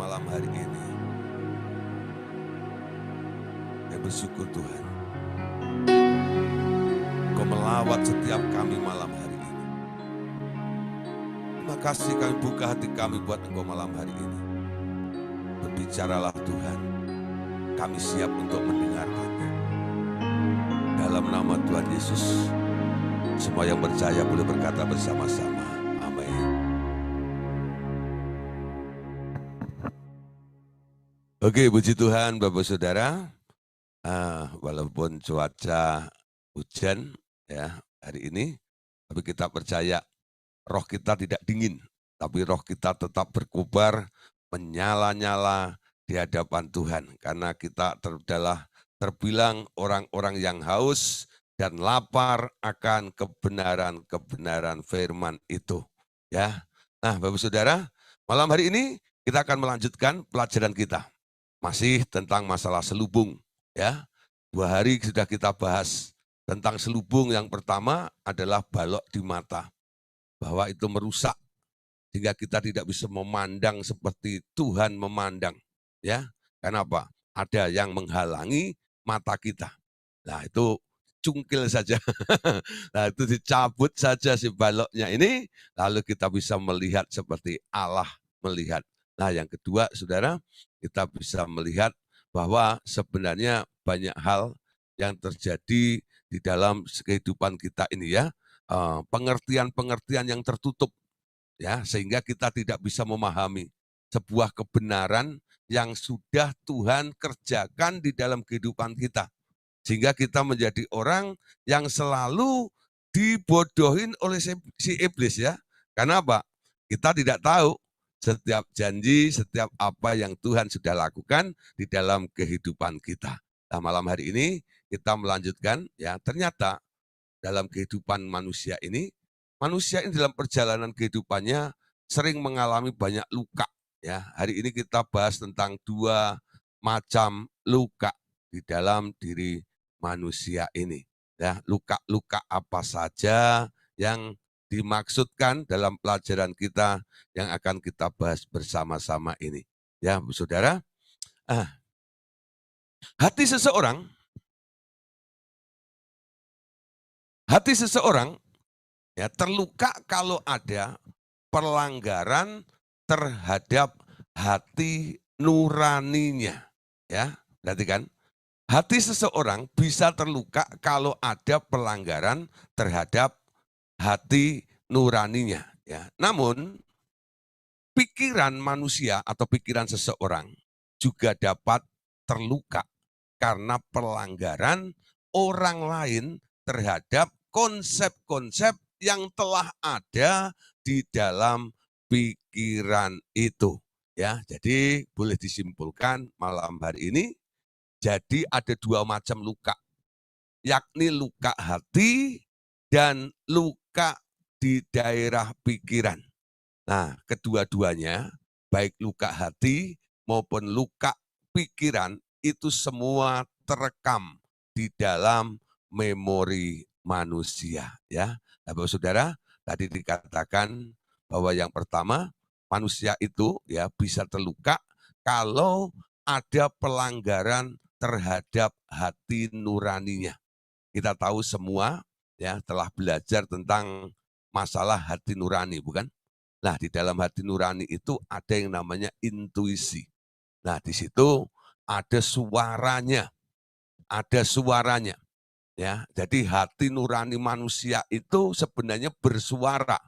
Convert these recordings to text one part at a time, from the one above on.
malam hari ini. Saya bersyukur Tuhan, Kau melawat setiap kami malam hari ini. Terima kasih kami buka hati kami buat Engkau malam hari ini. Berbicaralah Tuhan, kami siap untuk mendengarkannya. Dalam nama Tuhan Yesus, semua yang percaya boleh berkata bersama-sama. Amin. Oke, puji Tuhan Bapak Saudara. Walaupun cuaca hujan ya hari ini, tapi kita percaya roh kita tidak dingin, tapi roh kita tetap berkobar, menyala-nyala di hadapan Tuhan. Karena kita terbilang orang-orang yang haus dan lapar akan kebenaran-kebenaran firman itu. Ya, nah Bapak Saudara, malam hari ini kita akan melanjutkan pelajaran kita. Masih tentang masalah selubung. Ya, 2 hari sudah kita bahas tentang selubung. Yang pertama adalah balok di mata, bahwa itu merusak sehingga kita tidak bisa memandang seperti Tuhan memandang. Ya, kenapa? Ada yang menghalangi mata kita. Nah itu cungkil saja. Nah itu dicabut saja si baloknya ini, lalu kita bisa melihat seperti Allah melihat. Nah yang kedua saudara, kita bisa melihat bahwa sebenarnya banyak hal yang terjadi di dalam kehidupan kita ini ya, pengertian-pengertian yang tertutup ya, sehingga kita tidak bisa memahami sebuah kebenaran yang sudah Tuhan kerjakan di dalam kehidupan kita. Sehingga kita menjadi orang yang selalu dibodohin oleh si iblis ya. Karena apa? Kita tidak tahu setiap janji, setiap apa yang Tuhan sudah lakukan di dalam kehidupan kita. Nah, malam hari ini kita melanjutkan ya, ternyata dalam kehidupan manusia ini dalam perjalanan kehidupannya sering mengalami banyak luka ya. Hari ini kita bahas tentang 2 macam luka di dalam diri manusia ini. Ya, luka-luka apa saja yang dimaksudkan dalam pelajaran kita yang akan kita bahas bersama-sama ini. Ya, Saudara, hati seseorang ya terluka kalau ada pelanggaran terhadap hati nuraninya. Ya, berarti kan hati seseorang bisa terluka kalau ada pelanggaran terhadap hati nuraninya. Ya. Namun, pikiran manusia atau pikiran seseorang juga dapat terluka karena pelanggaran orang lain terhadap konsep-konsep yang telah ada di dalam pikiran itu. Ya, jadi boleh disimpulkan malam hari ini, jadi ada 2 macam luka, yakni luka hati dan luka di daerah pikiran. Nah, kedua-duanya, baik luka hati maupun luka pikiran, itu semua terekam di dalam memori manusia. Ya, Bapak Saudara, tadi dikatakan bahwa yang pertama, manusia itu ya bisa terluka kalau ada pelanggaran terhadap hati nuraninya. Kita tahu semua ya telah belajar tentang masalah hati nurani, bukan? Nah, di dalam hati nurani itu ada yang namanya intuisi. Nah, di situ ada suaranya, ya. Jadi hati nurani manusia itu sebenarnya bersuara,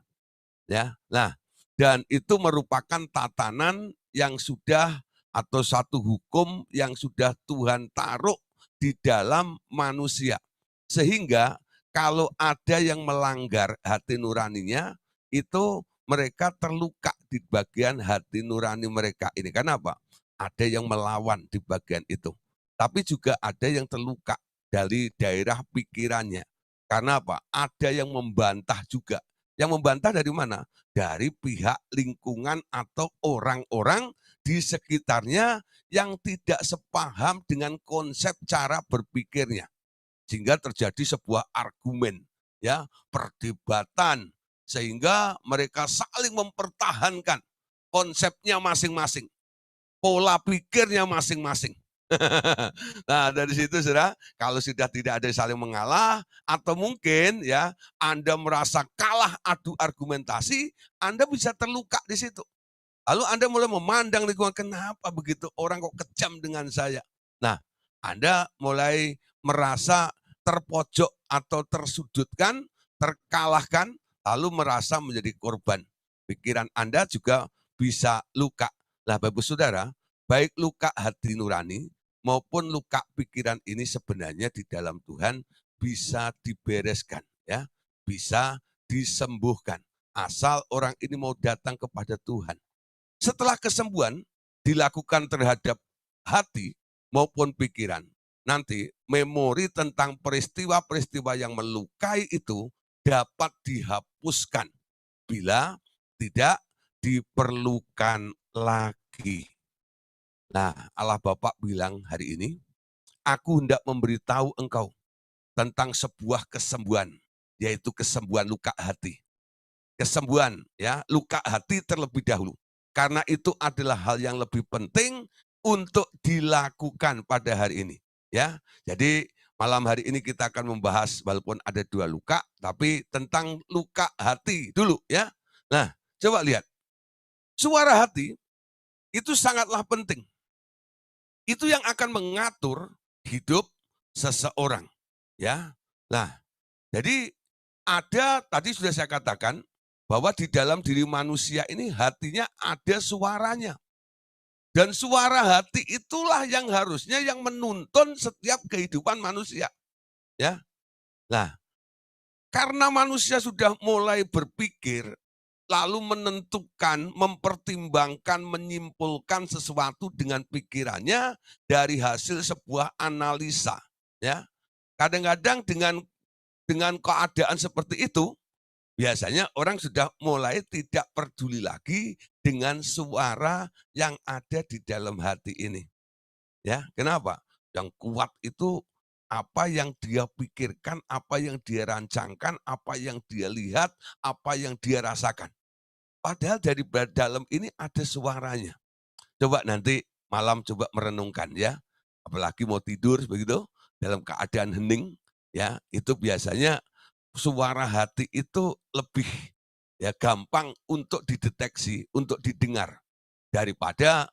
ya. Nah, dan itu merupakan tatanan yang sudah atau satu hukum yang sudah Tuhan taruh di dalam manusia. Sehingga kalau ada yang melanggar hati nuraninya, itu mereka terluka di bagian hati nurani mereka ini. Karena apa? Ada yang melawan di bagian itu. Tapi juga ada yang terluka dari daerah pikirannya. Karena apa? Ada yang membantah juga. Yang membantah dari mana? Dari pihak lingkungan atau orang-orang di sekitarnya yang tidak sepaham dengan konsep cara berpikirnya. Sehingga terjadi sebuah argumen, ya, perdebatan, sehingga mereka saling mempertahankan konsepnya masing-masing. pola pikirnya masing-masing. Nah, dari situ Saudara, kalau sudah tidak ada saling mengalah atau mungkin ya Anda merasa kalah adu argumentasi, Anda bisa terluka di situ. Lalu Anda mulai memandang lingkungan, kenapa begitu orang kok kejam dengan saya? Nah, Anda mulai merasa terpojok atau tersudutkan, terkalahkan, lalu merasa menjadi korban. Pikiran Anda juga bisa luka. Nah, Bapak Saudara, baik luka hati nurani maupun luka pikiran ini sebenarnya di dalam Tuhan bisa dibereskan, ya, bisa disembuhkan. Asal orang ini mau datang kepada Tuhan. Setelah kesembuhan dilakukan terhadap hati maupun pikiran, nanti memori tentang peristiwa-peristiwa yang melukai itu dapat dihapuskan bila tidak diperlukan lagi. Nah, Allah Bapa bilang hari ini, aku hendak memberitahu engkau tentang sebuah kesembuhan, yaitu kesembuhan luka hati. Kesembuhan, ya, luka hati terlebih dahulu. Karena itu adalah hal yang lebih penting untuk dilakukan pada hari ini, ya. Jadi malam hari ini kita akan membahas walaupun ada 2 luka, tapi tentang luka hati dulu, ya. Nah, coba lihat. Suara hati itu sangatlah penting. Itu yang akan mengatur hidup seseorang, ya. Nah, jadi ada, tadi sudah saya katakan, bahwa di dalam diri manusia ini hatinya ada suaranya. Dan suara hati itulah yang harusnya yang menuntun setiap kehidupan manusia. Ya, nah, karena manusia sudah mulai berpikir, lalu menentukan, mempertimbangkan, menyimpulkan sesuatu dengan pikirannya dari hasil sebuah analisa. Ya, kadang-kadang dengan keadaan seperti itu, biasanya orang sudah mulai tidak peduli lagi dengan suara yang ada di dalam hati ini. Ya, kenapa? Yang kuat itu apa yang dia pikirkan, apa yang dia rancangkan, apa yang dia lihat, apa yang dia rasakan. Padahal dari dalam ini ada suaranya. Coba nanti malam coba merenungkan ya. Apalagi mau tidur begitu, dalam keadaan hening, ya, itu biasanya suara hati itu lebih ya gampang untuk dideteksi, untuk didengar daripada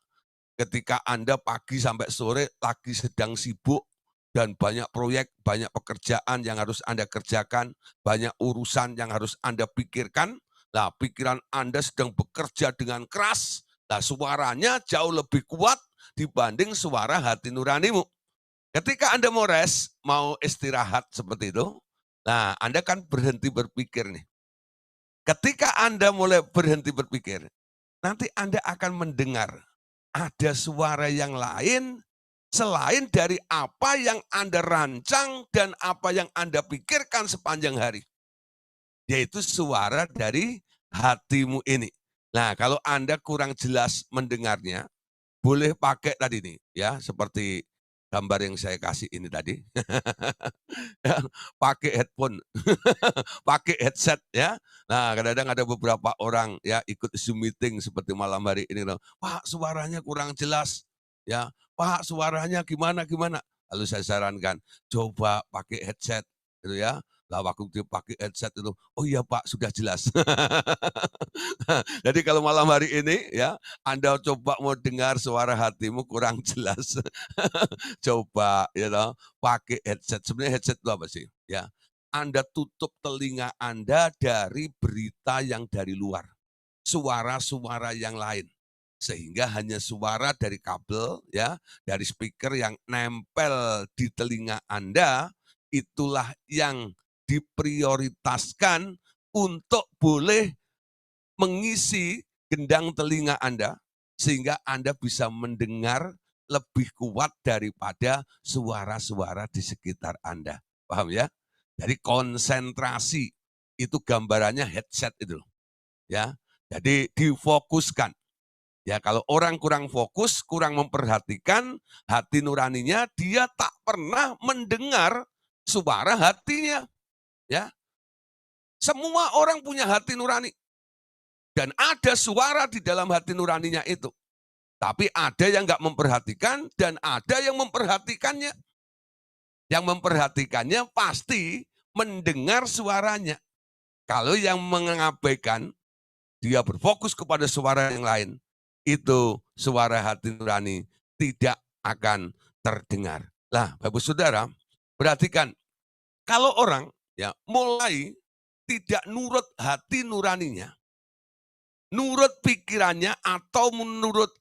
ketika Anda pagi sampai sore lagi sedang sibuk dan banyak proyek, banyak pekerjaan yang harus Anda kerjakan, banyak urusan yang harus Anda pikirkan. Nah, pikiran Anda sedang bekerja dengan keras. Nah, suaranya jauh lebih kuat dibanding suara hati nuranimu. Ketika Anda mau rest, mau istirahat seperti itu, nah Anda kan berhenti berpikir nih. Ketika Anda mulai berhenti berpikir, nanti Anda akan mendengar ada suara yang lain selain dari apa yang Anda rancang dan apa yang Anda pikirkan sepanjang hari. Yaitu suara dari hatimu ini. Nah, kalau Anda kurang jelas mendengarnya, boleh pakai tadi nih, ya, seperti gambar yang saya kasih ini tadi. Ya, pakai headphone, pakai headset ya. Nah, kadang-kadang ada beberapa orang ya ikut Zoom meeting seperti malam hari ini, Pak suaranya kurang jelas, ya. Pak suaranya gimana gimana. Lalu saya sarankan, coba pakai headset, gitu ya. Lah waktu dia pakai headset itu, oh iya Pak sudah jelas. Jadi kalau malam hari ini ya, Anda coba mau dengar suara hatimu kurang jelas, coba ya toh, pakai headset. Sebenarnya headset itu apa sih? Ya, Anda tutup telinga Anda dari berita yang dari luar, suara-suara yang lain. Sehingga hanya suara dari kabel ya, dari speaker yang nempel di telinga Anda, itulah yang diprioritaskan untuk boleh mengisi gendang telinga Anda, sehingga Anda bisa mendengar lebih kuat daripada suara-suara di sekitar Anda. Paham ya? Jadi konsentrasi, itu gambarannya headset itu. Ya, jadi difokuskan. Ya, kalau orang kurang fokus, kurang memperhatikan hati nuraninya, dia tak pernah mendengar suara hatinya. Ya, semua orang punya hati nurani. Dan ada suara di dalam hati nuraninya itu. Tapi ada yang nggak memperhatikan dan ada yang memperhatikannya. Yang memperhatikannya pasti mendengar suaranya. Kalau yang mengabaikan, dia berfokus kepada suara yang lain, itu suara hati nurani tidak akan terdengar. Lah, Bapak Saudara, perhatikan, kalau orang ya mulai tidak nurut hati nuraninya, nurut pikirannya atau menurut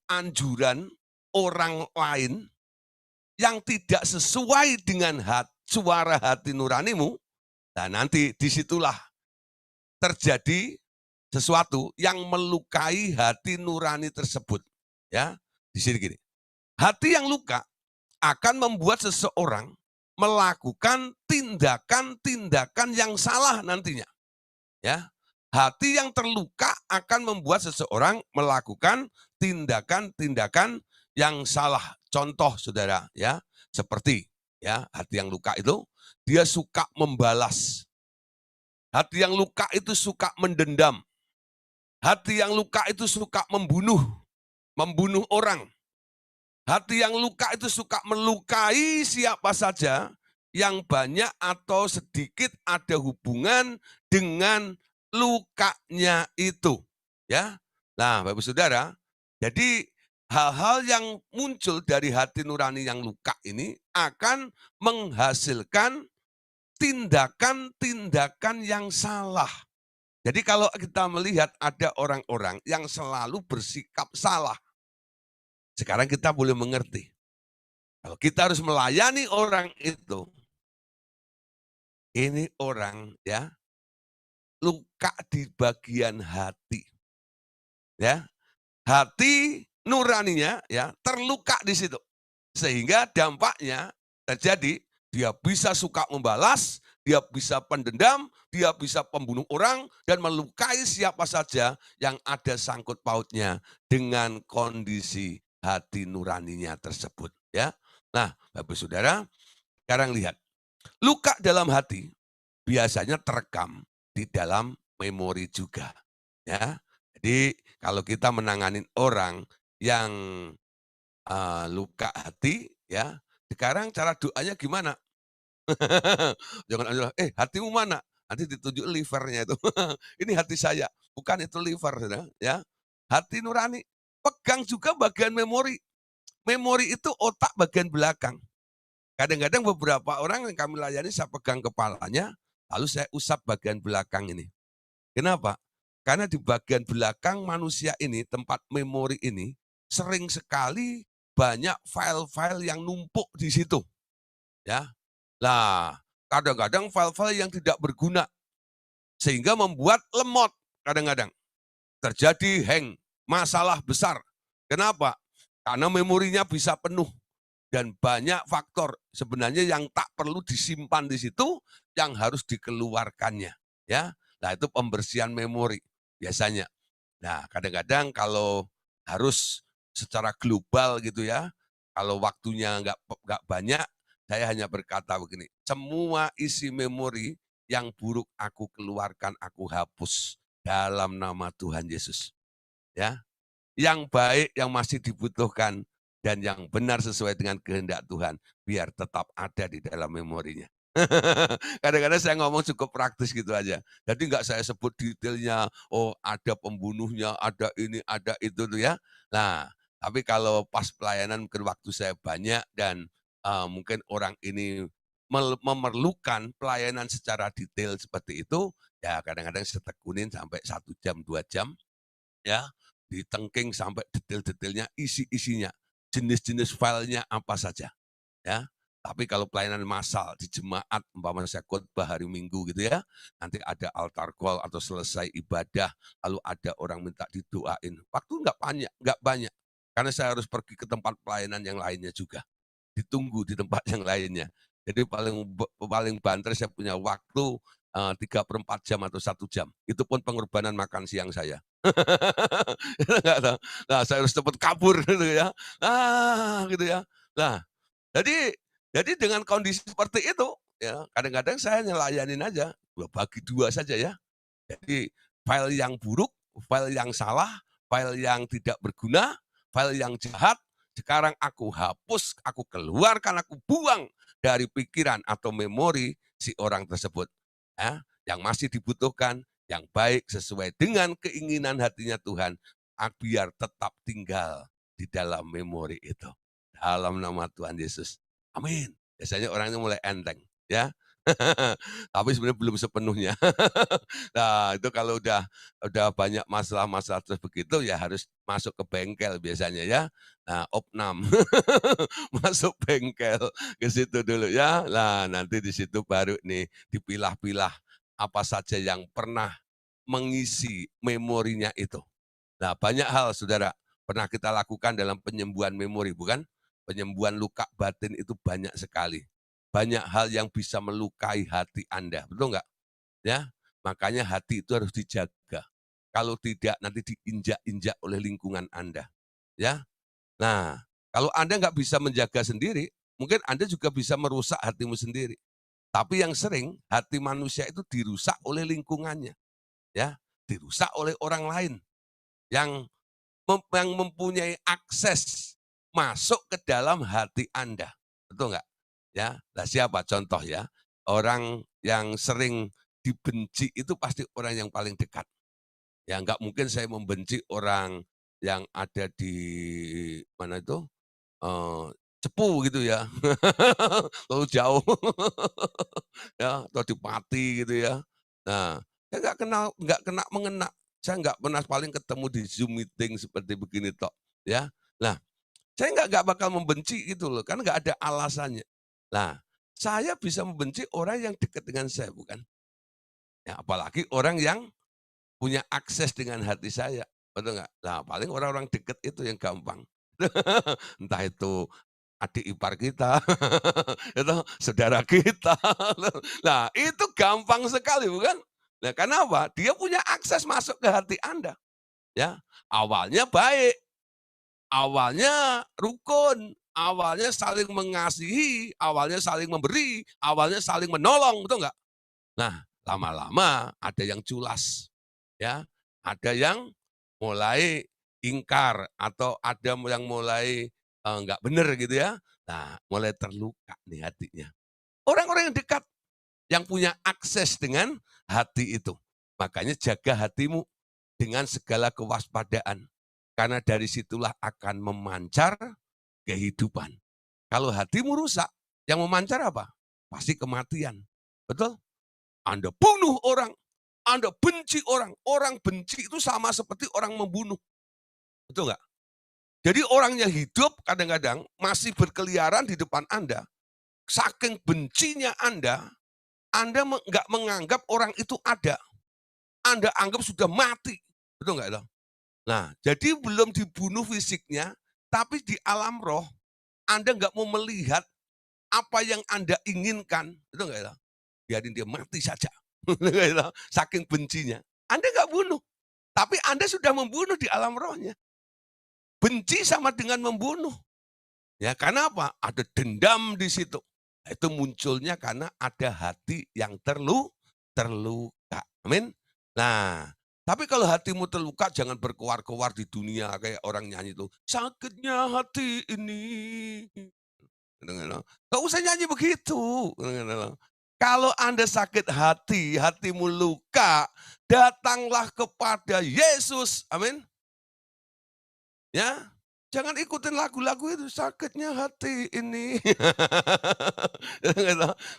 anjuran orang lain yang tidak sesuai dengan suara hati nuranimu, nah nanti disitulah terjadi sesuatu yang melukai hati nurani tersebut. Ya, di sini gini. Hati yang luka akan membuat seseorang melakukan tindakan-tindakan yang salah nantinya. Ya, hati yang terluka akan membuat seseorang melakukan tindakan-tindakan yang salah. Contoh, saudara, ya, seperti ya hati yang luka itu dia suka membalas. Hati yang luka itu suka mendendam. Hati yang luka itu suka membunuh orang. Hati yang luka itu suka melukai siapa saja yang banyak atau sedikit ada hubungan dengan lukanya itu. Ya, nah, Bapak Saudara, jadi hal-hal yang muncul dari hati nurani yang luka ini akan menghasilkan tindakan-tindakan yang salah. Jadi kalau kita melihat ada orang-orang yang selalu bersikap salah, sekarang kita boleh mengerti. Kalau kita harus melayani orang itu, ini orang ya luka di bagian hati. Ya, hati nuraninya ya terluka di situ. Sehingga dampaknya terjadi dia bisa suka membalas, dia bisa pendendam, dia bisa pembunuh orang dan melukai siapa saja yang ada sangkut pautnya dengan kondisi hati nuraninya tersebut, ya. Nah, Bapak Saudara, sekarang lihat. Luka dalam hati biasanya terekam di dalam memori juga, ya. Jadi kalau kita menangani orang yang luka hati, ya, sekarang cara doanya gimana? Jangan aja, hatimu mana? Nanti ditunjuk livernya itu. Ini hati saya, bukan itu liver, saudara, ya. Hati nurani, pegang juga bagian memori. Memori itu otak bagian belakang. Kadang-kadang beberapa orang yang kami layani, saya pegang kepalanya, lalu saya usap bagian belakang ini. Kenapa? Karena di bagian belakang manusia ini, tempat memori ini, sering sekali banyak file-file yang numpuk di situ. Ya, lah kadang-kadang file-file yang tidak berguna, sehingga membuat lemot kadang-kadang. Terjadi hang, masalah besar. Kenapa? Karena memorinya bisa penuh. Dan banyak faktor sebenarnya yang tak perlu disimpan di situ, yang harus dikeluarkannya. Ya, nah itu pembersihan memori biasanya. Nah kadang-kadang kalau harus secara global gitu ya, kalau waktunya nggak banyak, saya hanya berkata begini, semua isi memori yang buruk aku keluarkan, aku hapus dalam nama Tuhan Yesus. Ya, yang baik yang masih dibutuhkan dan yang benar sesuai dengan kehendak Tuhan, biar tetap ada di dalam memorinya. Kadang-kadang saya ngomong cukup praktis gitu aja. Jadi nggak saya sebut detailnya, oh ada pembunuhnya, ada ini, ada itu tuh ya. Nah, tapi kalau pas pelayanan mungkin waktu saya banyak dan mungkin orang ini memerlukan pelayanan secara detail seperti itu, ya kadang-kadang saya tekunin sampai 1 jam, 2 jam, ya, ditengking sampai detail-detailnya, isi-isinya, jenis-jenis filenya apa saja, ya. Tapi kalau pelayanan massal di jemaat, umpamanya saya khotbah hari Minggu gitu ya, nanti ada altar call atau selesai ibadah, lalu ada orang minta didoain. Waktu nggak banyak, karena saya harus pergi ke tempat pelayanan yang lainnya juga, ditunggu di tempat yang lainnya. Jadi paling banter saya punya waktu 3/4 jam atau 1 jam. Itu pun pengorbanan makan siang saya. Nggak tahu. Nah, saya harus cepat kabur gitu ya. Gitu ya. Nah, jadi dengan kondisi seperti itu, ya kadang-kadang saya nyelayanin aja, bagi 2 saja ya. Jadi file yang buruk, file yang salah, file yang tidak berguna, file yang jahat, sekarang aku hapus, aku keluarkan, aku buang dari pikiran atau memori si orang tersebut. Ya, yang masih dibutuhkan, yang baik sesuai dengan keinginan hatinya Tuhan, biar tetap tinggal di dalam memori itu. Dalam nama Tuhan Yesus. Amin. Biasanya orangnya mulai enteng, ya. Tapi sebenarnya belum sepenuhnya. Nah, itu kalau udah banyak masalah-masalah terus begitu ya harus masuk ke bengkel biasanya ya. Nah, opnam. Masuk bengkel ke situ dulu ya. Nah, nanti di situ baru nih dipilah-pilah apa saja yang pernah mengisi memorinya itu. Nah, banyak hal Saudara pernah kita lakukan dalam penyembuhan memori, bukan? Penyembuhan luka batin itu banyak sekali. Banyak hal yang bisa melukai hati Anda, betul nggak? Ya, makanya hati itu harus dijaga. Kalau tidak nanti diinjak-injak oleh lingkungan Anda. Ya, nah kalau Anda nggak bisa menjaga sendiri, mungkin Anda juga bisa merusak hatimu sendiri. Tapi yang sering hati manusia itu dirusak oleh lingkungannya, ya, dirusak oleh orang lain yang yang mempunyai akses masuk ke dalam hati Anda. Betul nggak? Ya, nah siapa contoh ya? Orang yang sering dibenci itu pasti orang yang paling dekat. Ya nggak mungkin saya membenci orang yang ada di mana itu, eee, Cepu gitu ya, terlalu jauh ya, atau di Pati gitu ya. Nah, saya nggak kena mengena, saya nggak pernah paling ketemu di Zoom meeting seperti begini tok, ya. Nah, saya nggak bakal membenci gitu loh, karena nggak ada alasannya. Nah, saya bisa membenci orang yang dekat dengan saya, bukan? Ya, apalagi orang yang punya akses dengan hati saya, betul nggak? Nah, paling orang-orang dekat itu yang gampang. Entah itu adik ipar kita, itu saudara kita. Nah, itu gampang sekali, bukan? Nah, karena apa? Dia punya akses masuk ke hati Anda, ya. Awalnya baik, awalnya rukun, awalnya saling mengasihi, awalnya saling memberi, awalnya saling menolong, betul nggak? Nah, lama-lama ada yang culas, ya, ada yang mulai ingkar atau ada yang mulai, nggak bener gitu ya. Nah, mulai terluka nih hatinya. Orang-orang yang dekat, yang punya akses dengan hati itu. Makanya jaga hatimu dengan segala kewaspadaan, karena dari situlah akan memancar kehidupan. Kalau hatimu rusak, yang memancar apa? Pasti kematian, betul? Anda bunuh orang, Anda benci orang. Orang benci itu sama seperti orang membunuh. Betul nggak? Jadi orang yang hidup kadang-kadang masih berkeliaran di depan Anda. Saking bencinya Anda nggak menganggap orang itu ada. Anda anggap sudah mati. Betul nggak? Nah, jadi belum dibunuh fisiknya, tapi di alam roh, Anda nggak mau melihat apa yang Anda inginkan. Betul nggak? Biarin dia mati saja. Saking bencinya. Anda nggak bunuh, tapi Anda sudah membunuh di alam rohnya. Benci sama dengan membunuh. Ya, karena apa? Ada dendam di situ. Nah, itu munculnya karena ada hati yang terluka. Amin. Nah, tapi kalau hatimu terluka jangan berkoar-koar di dunia kayak orang nyanyi itu. Sakitnya hati ini. Gak usah nyanyi begitu. Kalau Anda sakit hati, hatimu luka, datanglah kepada Yesus. Amin. Ya, jangan ikutin lagu-lagu itu, sakitnya hati ini.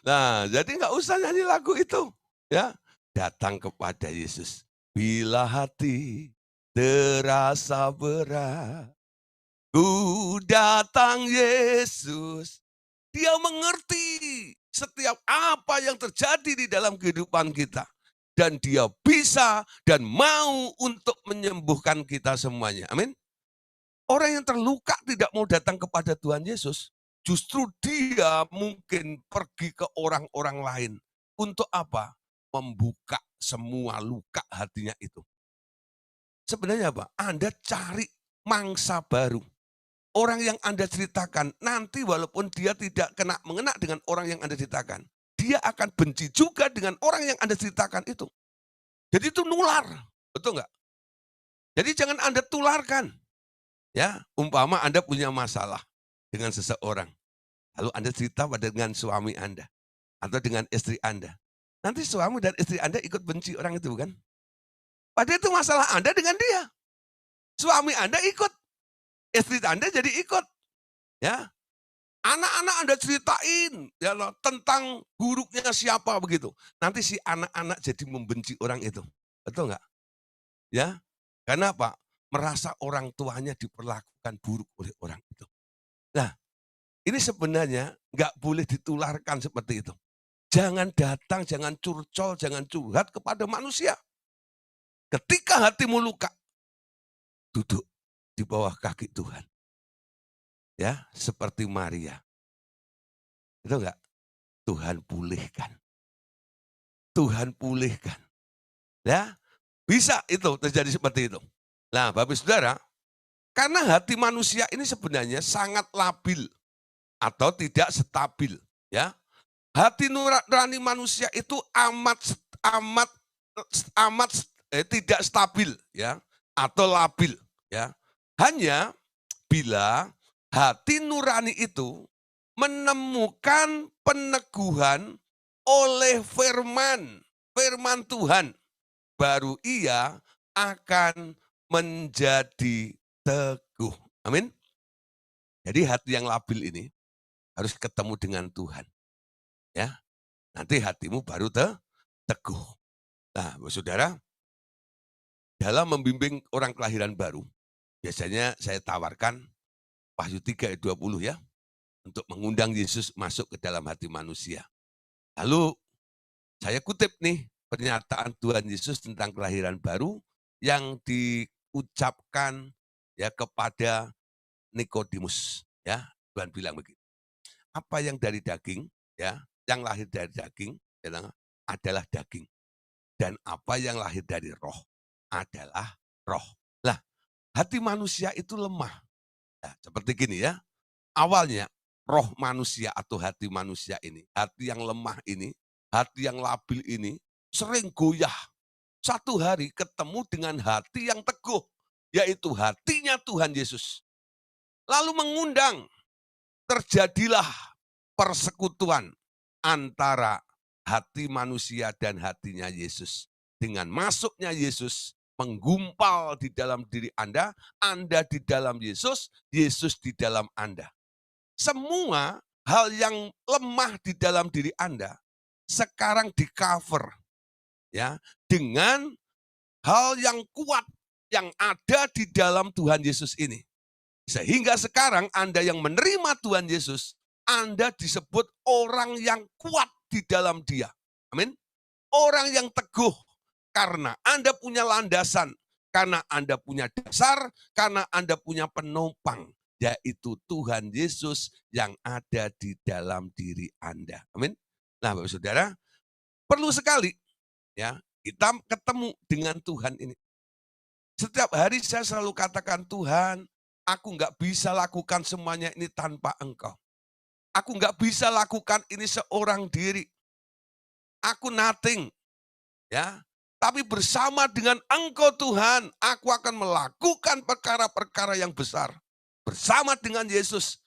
Nah, jadi nggak usah nyanyi lagu itu. Ya, datang kepada Yesus. Bila hati terasa berat, ku datang Yesus. Dia mengerti setiap apa yang terjadi di dalam kehidupan kita. Dan dia bisa dan mau untuk menyembuhkan kita semuanya. Amin. Orang yang terluka tidak mau datang kepada Tuhan Yesus. Justru dia mungkin pergi ke orang-orang lain. Untuk apa? Membuka semua luka hatinya itu. Sebenarnya apa? Anda cari mangsa baru. Orang yang Anda ceritakan, nanti walaupun dia tidak mengena dengan orang yang Anda ceritakan, dia akan benci juga dengan orang yang Anda ceritakan itu. Jadi itu nular, betul nggak? Jadi jangan Anda tularkan. Ya, umpama Anda punya masalah dengan seseorang, lalu Anda cerita dengan suami Anda atau dengan istri Anda. Nanti suami dan istri Anda ikut benci orang itu kan? Padahal itu masalah Anda dengan dia. Suami Anda ikut, istri Anda jadi ikut. Ya, anak-anak Anda ceritain ya loh, tentang buruknya siapa begitu. Nanti si anak-anak jadi membenci orang itu. Betul nggak? Ya, karena apa? Merasa orang tuanya diperlakukan buruk oleh orang itu. Nah, ini sebenarnya nggak boleh ditularkan seperti itu. Jangan datang, jangan curcol, jangan curhat kepada manusia. Ketika hatimu luka, duduk di bawah kaki Tuhan. Ya, seperti Maria. Itu enggak? Tuhan pulihkan. Tuhan pulihkan. Ya, bisa itu terjadi seperti itu. Nah, Bapak Saudara, karena hati manusia ini sebenarnya sangat labil atau tidak stabil, ya. Hati nurani manusia itu amat amat tidak stabil, ya, atau labil, ya. Hanya bila hati nurani itu menemukan peneguhan oleh firman Tuhan, baru ia akan menjadi teguh. Amin. Jadi hati yang labil ini harus ketemu dengan Tuhan, ya. Nanti hatimu baru teguh. Nah, Saudara, dalam membimbing orang kelahiran baru, biasanya saya tawarkan Wahyu 3 ayat 20 ya, untuk mengundang Yesus masuk ke dalam hati manusia. Lalu saya kutip nih pernyataan Tuhan Yesus tentang kelahiran baru yang diucapkan ya kepada Nikodemus, ya. Tuhan bilang begitu. Apa yang dari daging, ya, yang lahir dari daging ya, adalah daging. Dan apa yang lahir dari roh adalah roh. Lah, hati manusia itu lemah. Nah, seperti gini ya, awalnya roh manusia atau hati manusia ini, hati yang lemah ini, hati yang labil ini, sering goyah. Satu hari ketemu dengan hati yang teguh, yaitu hatinya Tuhan Yesus. Lalu mengundang, terjadilah persekutuan antara hati manusia dan hatinya Yesus. Dengan masuknya Yesus menggumpal di dalam diri Anda di dalam Yesus, Yesus di dalam Anda. Semua hal yang lemah di dalam diri Anda sekarang di-cover ya dengan hal yang kuat yang ada di dalam Tuhan Yesus ini. Sehingga sekarang Anda yang menerima Tuhan Yesus, Anda disebut orang yang kuat di dalam Dia. Amin. Orang yang teguh karena Anda punya landasan, karena Anda punya dasar, karena Anda punya penopang, yaitu Tuhan Yesus yang ada di dalam diri Anda. Amin. Nah, Bapak Saudara, perlu sekali ya kita ketemu dengan Tuhan ini. Setiap hari saya selalu katakan, Tuhan, aku nggak bisa lakukan semuanya ini tanpa Engkau. Aku nggak bisa lakukan ini seorang diri. Aku nothing, ya. Tapi bersama dengan Engkau Tuhan, aku akan melakukan perkara-perkara yang besar. Bersama dengan Yesus,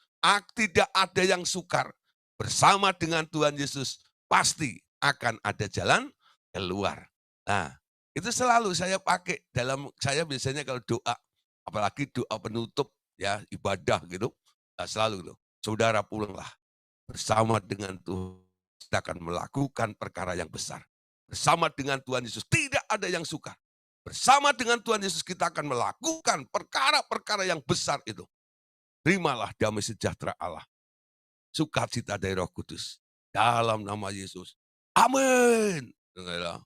tidak ada yang sukar. Bersama dengan Tuhan Yesus, pasti akan ada jalan keluar. Nah, itu selalu saya pakai dalam, saya biasanya kalau doa, apalagi doa penutup, ya ibadah gitu, selalu gitu. Saudara pulanglah, bersama dengan Tuhan, kita akan melakukan perkara yang besar. Bersama dengan Tuhan Yesus tidak ada yang sukar. Bersama dengan Tuhan Yesus kita akan melakukan perkara-perkara yang besar itu. Terimalah damai sejahtera Allah, sukacita dari Roh Kudus dalam nama Yesus. Amin. Nah,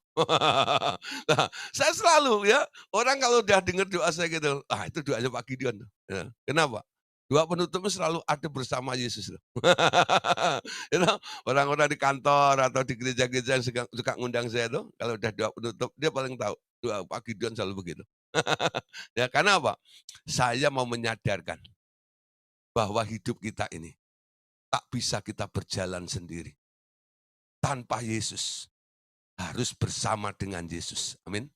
saya selalu ya, orang kalau udah dengar doa saya gitu, itu doanya Pak Gideon. Ya, kenapa? Doa penutupnya selalu ada bersama Yesus. You know, orang-orang di kantor atau di gereja-gereja yang suka ngundang saya tuh, kalau udah doa penutup, dia paling tahu doa Pak Gideon selalu begitu. Ya, karena apa? Saya mau menyadarkan bahwa hidup kita ini tak bisa kita berjalan sendiri. Tanpa Yesus, harus bersama dengan Yesus. Amin.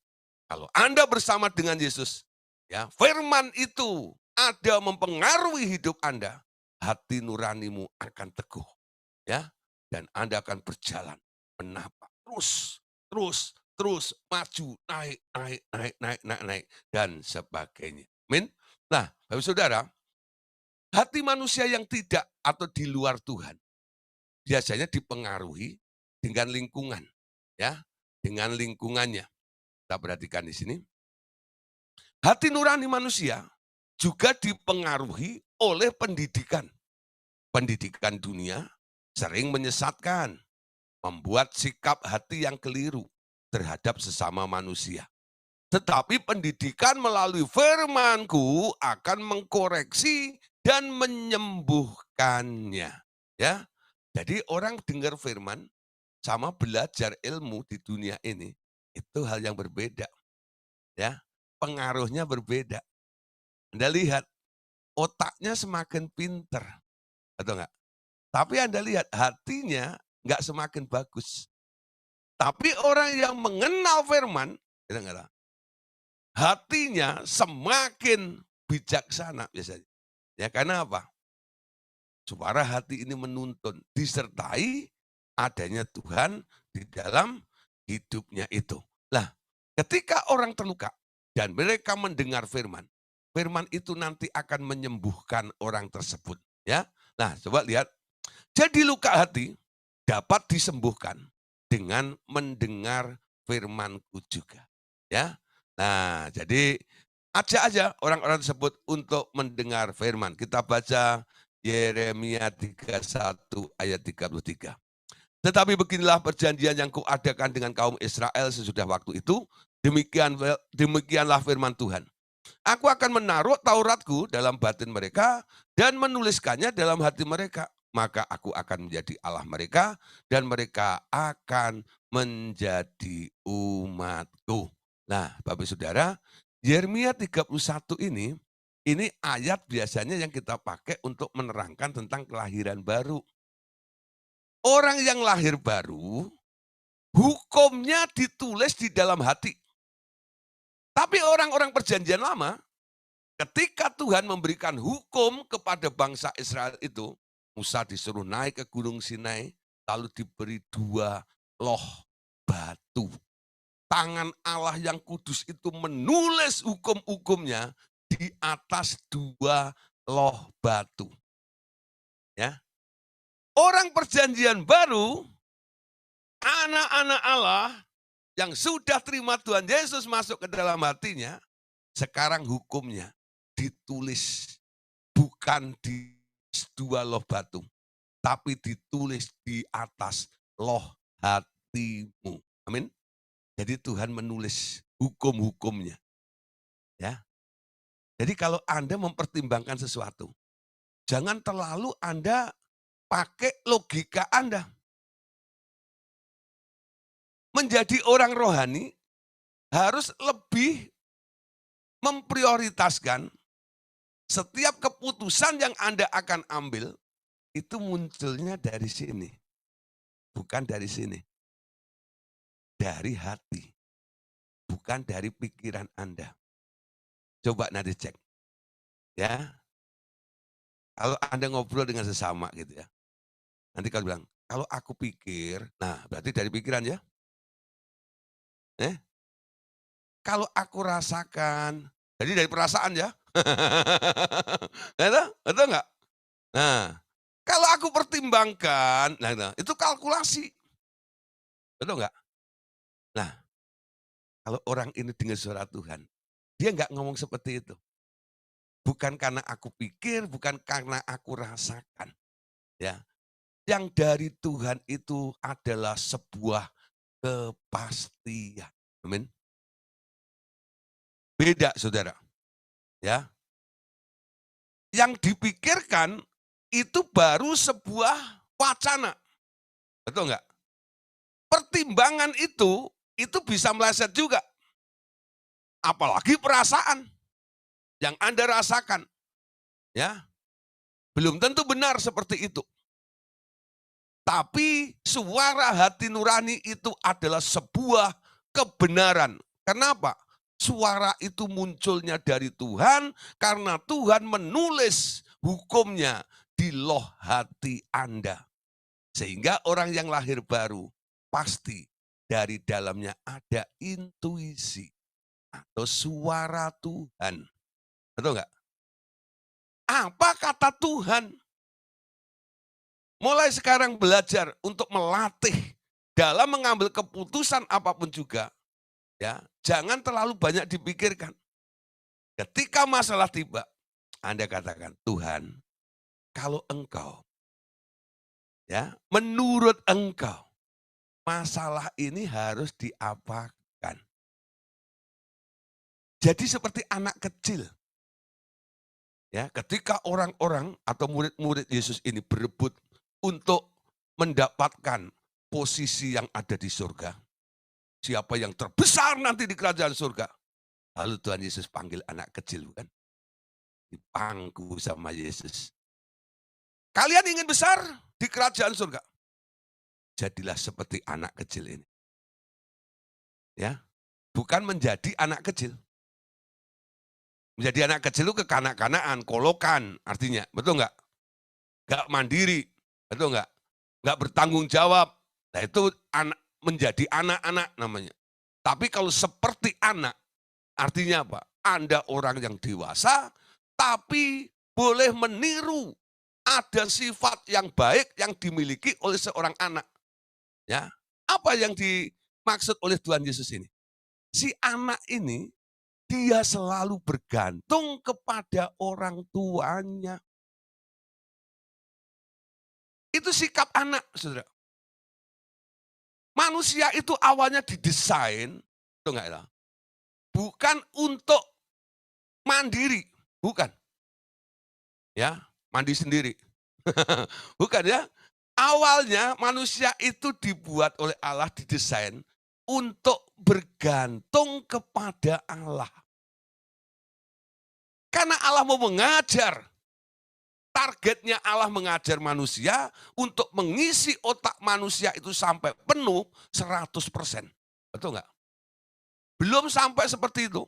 Kalau Anda bersama dengan Yesus, Ya, firman itu ada mempengaruhi hidup Anda, hati nuranimu akan teguh, ya. Dan Anda akan berjalan menapak terus, terus, terus maju, naik, naik, naik, naik, naik, naik dan sebagainya. Amin. Nah, Bapak Saudara, hati manusia yang tidak atau di luar Tuhan biasanya dipengaruhi dengan lingkungan, ya, dengan lingkungannya. Kita perhatikan di sini. Hati nurani manusia juga dipengaruhi oleh pendidikan. Pendidikan dunia sering menyesatkan, membuat sikap hati yang keliru terhadap sesama manusia. Tetapi pendidikan melalui firman-Ku akan mengkoreksi dan menyembuhkannya. Ya, jadi orang dengar firman sama belajar ilmu di dunia ini itu hal yang berbeda. Ya, pengaruhnya berbeda. Anda lihat otaknya semakin pinter, atau enggak? Tapi Anda lihat hatinya enggak semakin bagus. Tapi orang yang mengenal firman, hatinya semakin bijaksana biasanya. Ya karena apa? Supaya hati ini menuntun, disertai adanya Tuhan di dalam hidupnya itu. Nah, ketika orang terluka dan mereka mendengar firman, firman itu nanti akan menyembuhkan orang tersebut. Ya, nah coba lihat. Jadi luka hati dapat disembuhkan dengan mendengar firman-Ku juga. Ya, nah jadi ajak aja orang-orang tersebut untuk mendengar firman. Kita baca Yeremia 31 ayat 33. Tetapi beginilah perjanjian yang kuadakan dengan kaum Israel sesudah waktu itu. Demikianlah firman Tuhan. Aku akan menaruh Tauratku dalam batin mereka dan menuliskannya dalam hati mereka. Maka aku akan menjadi Allah mereka dan mereka akan menjadi umatku. Nah, Bapak Saudara, Yeremia 31 ini ayat biasanya yang kita pakai untuk menerangkan tentang kelahiran baru. Orang yang lahir baru, hukumnya ditulis di dalam hati. Tapi orang-orang perjanjian lama, ketika Tuhan memberikan hukum kepada bangsa Israel itu, Musa disuruh naik ke Gunung Sinai, lalu diberi 2 loh batu. Tangan Allah yang kudus itu menulis hukum-hukumnya di atas 2 loh batu. Ya. Orang perjanjian baru, anak-anak Allah yang sudah terima Tuhan Yesus masuk ke dalam hatinya, sekarang hukumnya ditulis bukan di 2 loh batu, tapi ditulis di atas loh hatimu. Amin. Jadi Tuhan menulis hukum-hukumnya. Ya. Jadi kalau Anda mempertimbangkan sesuatu, jangan terlalu Anda pakai logika Anda. Menjadi orang rohani harus lebih memprioritaskan setiap keputusan yang Anda akan ambil, itu munculnya dari sini. Bukan dari sini. Dari hati. Bukan dari pikiran Anda. Coba nanti cek. Ya. Kalau Anda ngobrol dengan sesama gitu ya. Nanti kalau bilang, kalau aku pikir, nah berarti dari pikiran ya. Kalau aku rasakan, jadi dari perasaan ya. Betul enggak? Nah, kalau aku pertimbangkan, nah itu kalkulasi. Betul enggak? Nah, kalau orang ini dengar suara Tuhan, dia enggak ngomong seperti itu. Bukan karena aku pikir, bukan karena aku rasakan. Ya, yang dari Tuhan itu adalah sebuah kepastian. Amin. Beda, Saudara. Ya. Yang dipikirkan itu baru sebuah wacana. Betul enggak? Pertimbangan itu bisa meleset juga. Apalagi perasaan yang Anda rasakan. Ya. Belum tentu benar seperti itu. Tapi suara hati nurani itu adalah sebuah kebenaran. Kenapa? Suara itu munculnya dari Tuhan karena Tuhan menulis hukumnya di loh hati Anda. Sehingga orang yang lahir baru pasti dari dalamnya ada intuisi atau suara Tuhan. Betul nggak? Apa kata Tuhan? Mulai sekarang belajar untuk melatih dalam mengambil keputusan apapun juga. Ya, jangan terlalu banyak dipikirkan. Ketika masalah tiba, Anda katakan, Tuhan, kalau Engkau, ya, menurut Engkau, masalah ini harus diapakan. Jadi seperti anak kecil. Ya, ketika orang-orang atau murid-murid Yesus ini berebut untuk mendapatkan posisi yang ada di surga. Siapa yang terbesar nanti di kerajaan surga? Lalu Tuhan Yesus panggil anak kecil, bukan? Dipangku sama Yesus. Kalian ingin besar di kerajaan surga? Jadilah seperti anak kecil ini. Ya, bukan menjadi anak kecil. Menjadi anak kecil itu kekanak-kanaan, kolokan artinya, betul nggak? Nggak mandiri, betul nggak? Nggak bertanggung jawab. Nah itu menjadi anak-anak namanya. Tapi kalau seperti anak, artinya apa? Anda orang yang dewasa, tapi boleh meniru. Ada sifat yang baik yang dimiliki oleh seorang anak. Ya, apa yang dimaksud oleh Tuhan Yesus ini? Si anak ini, dia selalu bergantung kepada orang tuanya. Itu sikap anak, saudara. Manusia itu awalnya didesain, itu enggak ya? Bukan untuk mandiri, bukan. Ya, mandi sendiri. Bukan ya. Awalnya manusia itu dibuat oleh Allah, didesain untuk bergantung kepada Allah. Karena Allah mau mengajar. Targetnya Allah mengajar manusia untuk mengisi otak manusia itu sampai penuh 100%. Betul nggak? Belum sampai seperti itu.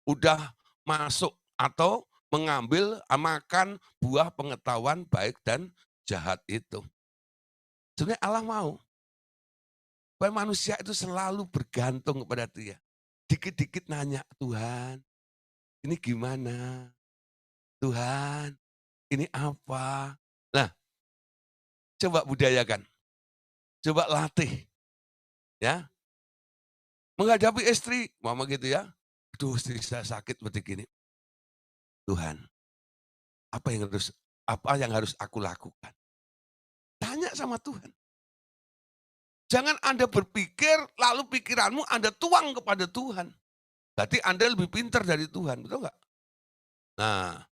Udah masuk atau mengambil makan buah pengetahuan baik dan jahat itu. Sebenarnya Allah mau supaya manusia itu selalu bergantung kepada Dia. Dikit-dikit nanya, Tuhan, ini gimana? Tuhan, ini apa? Nah, coba budayakan. Coba latih. Ya. Menghadapi istri, mama gitu ya. Aduh, istri saya sakit seperti gini. Tuhan, apa yang harus aku lakukan? Tanya sama Tuhan. Jangan Anda berpikir, lalu pikiranmu Anda tuang kepada Tuhan. Berarti Anda lebih pintar dari Tuhan, betul nggak? Nah,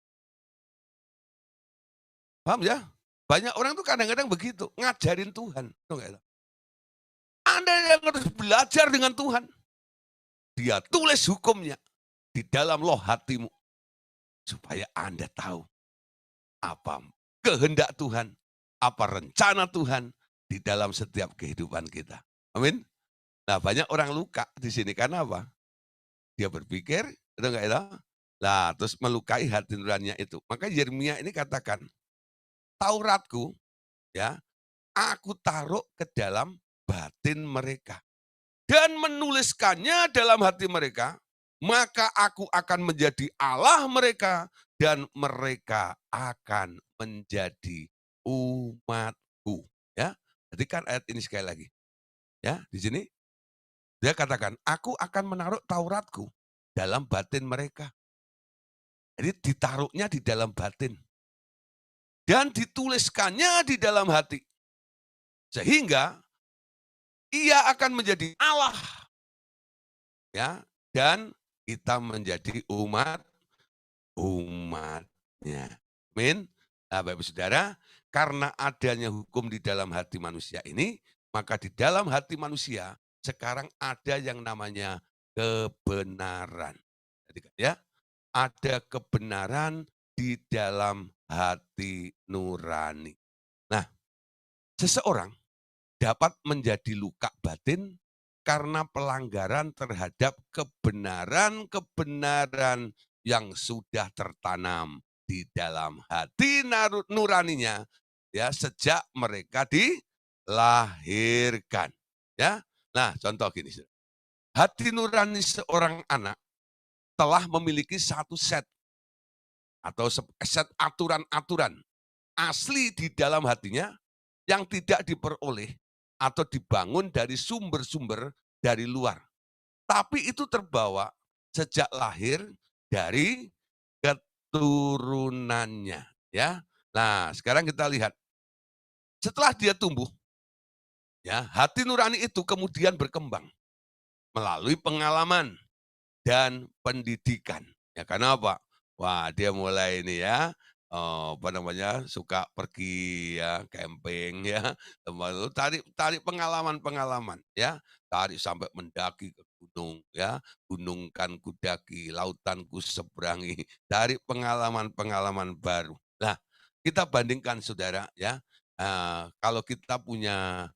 paham ya? Banyak orang tuh kadang-kadang begitu, ngajarin Tuhan. Betul nggak? Anda yang harus belajar dengan Tuhan. Dia tulis hukumnya di dalam loh hatimu. Supaya Anda tahu apa kehendak Tuhan, apa rencana Tuhan di dalam setiap kehidupan kita. Amin. Nah, banyak orang luka di sini karena apa? Dia berpikir, itu enggak itu? Nah, terus melukai hati nuraninya itu. Maka Yeremia ini katakan, Tauratku ya, aku taruh ke dalam batin mereka dan menuliskannya dalam hati mereka, maka aku akan menjadi Allah mereka dan mereka akan menjadi umatku. Ya, perhatikan ayat ini sekali lagi. Ya, di sini dia katakan, aku akan menaruh Tauratku dalam batin mereka. Jadi ditaruhnya di dalam batin. Dan dituliskannya di dalam hati. Sehingga ia akan menjadi Allah. Ya, dan kita menjadi umatnya. Amin. Nah, Bapak Saudara, karena adanya hukum di dalam hati manusia ini, maka di dalam hati manusia sekarang ada yang namanya kebenaran. Jadi, ya, ada kebenaran di dalam hati nurani. Nah, seseorang dapat menjadi luka batin karena pelanggaran terhadap kebenaran-kebenaran yang sudah tertanam di dalam hati nuraninya ya sejak mereka dilahirkan. Ya. Nah, contoh gini. Hati nurani seorang anak telah memiliki satu set atau set aturan-aturan asli di dalam hatinya yang tidak diperoleh atau dibangun dari sumber-sumber dari luar. Tapi itu terbawa sejak lahir dari keturunannya, ya. Nah, sekarang kita lihat setelah dia tumbuh, ya, hati nurani itu kemudian berkembang melalui pengalaman dan pendidikan. Ya, karena apa? Wah, dia mulai ini ya, apa namanya, suka pergi ya, camping ya, lalu tarik tarik pengalaman-pengalaman ya, tarik sampai mendaki ke gunung ya, gunung kan kudaki, lautan kuseberangi, tarik pengalaman-pengalaman baru. Nah, kita bandingkan saudara ya, kalau kita punya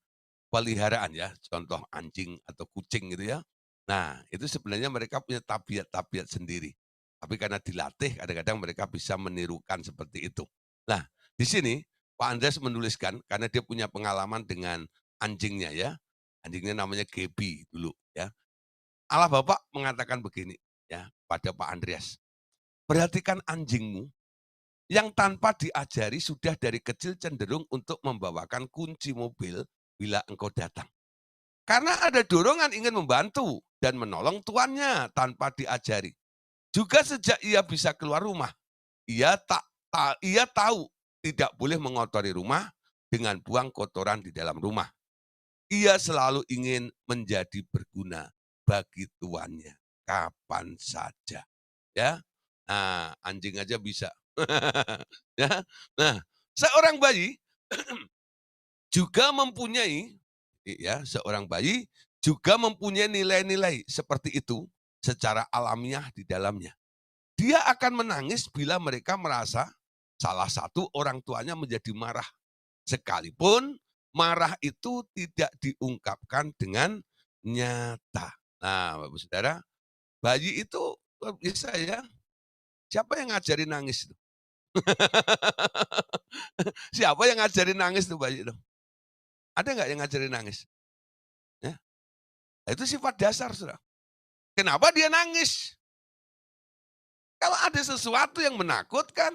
peliharaan ya, contoh anjing atau kucing gitu ya. Nah, itu sebenarnya mereka punya tabiat-tabiat sendiri. Tapi karena dilatih kadang-kadang mereka bisa menirukan seperti itu. Nah, di sini Pak Andreas menuliskan karena dia punya pengalaman dengan anjingnya ya. Anjingnya namanya Gebi dulu ya. Allah Bapak mengatakan begini ya pada Pak Andreas. Perhatikan anjingmu yang tanpa diajari sudah dari kecil cenderung untuk membawakan kunci mobil bila engkau datang. Karena ada dorongan ingin membantu dan menolong tuannya tanpa diajari. Juga sejak ia bisa keluar rumah, ia tahu tidak boleh mengotori rumah dengan buang kotoran di dalam rumah. Ia selalu ingin menjadi berguna bagi tuannya kapan saja. Ya, nah anjing aja bisa. Ya, nah seorang bayi juga mempunyai ya, seorang bayi juga mempunyai nilai-nilai seperti itu secara alamiah di dalamnya. Dia akan menangis bila mereka merasa salah satu orang tuanya menjadi marah. Sekalipun marah itu tidak diungkapkan dengan nyata. Nah, Bapak Saudara, bayi itu bisa ya. Siapa yang ngajarin nangis itu? Siapa yang ngajarin nangis tuh bayi itu? Ada nggak yang ngajarin nangis? Ya, itu sifat dasar, Saudara. Kenapa dia nangis? Kalau ada sesuatu yang menakutkan,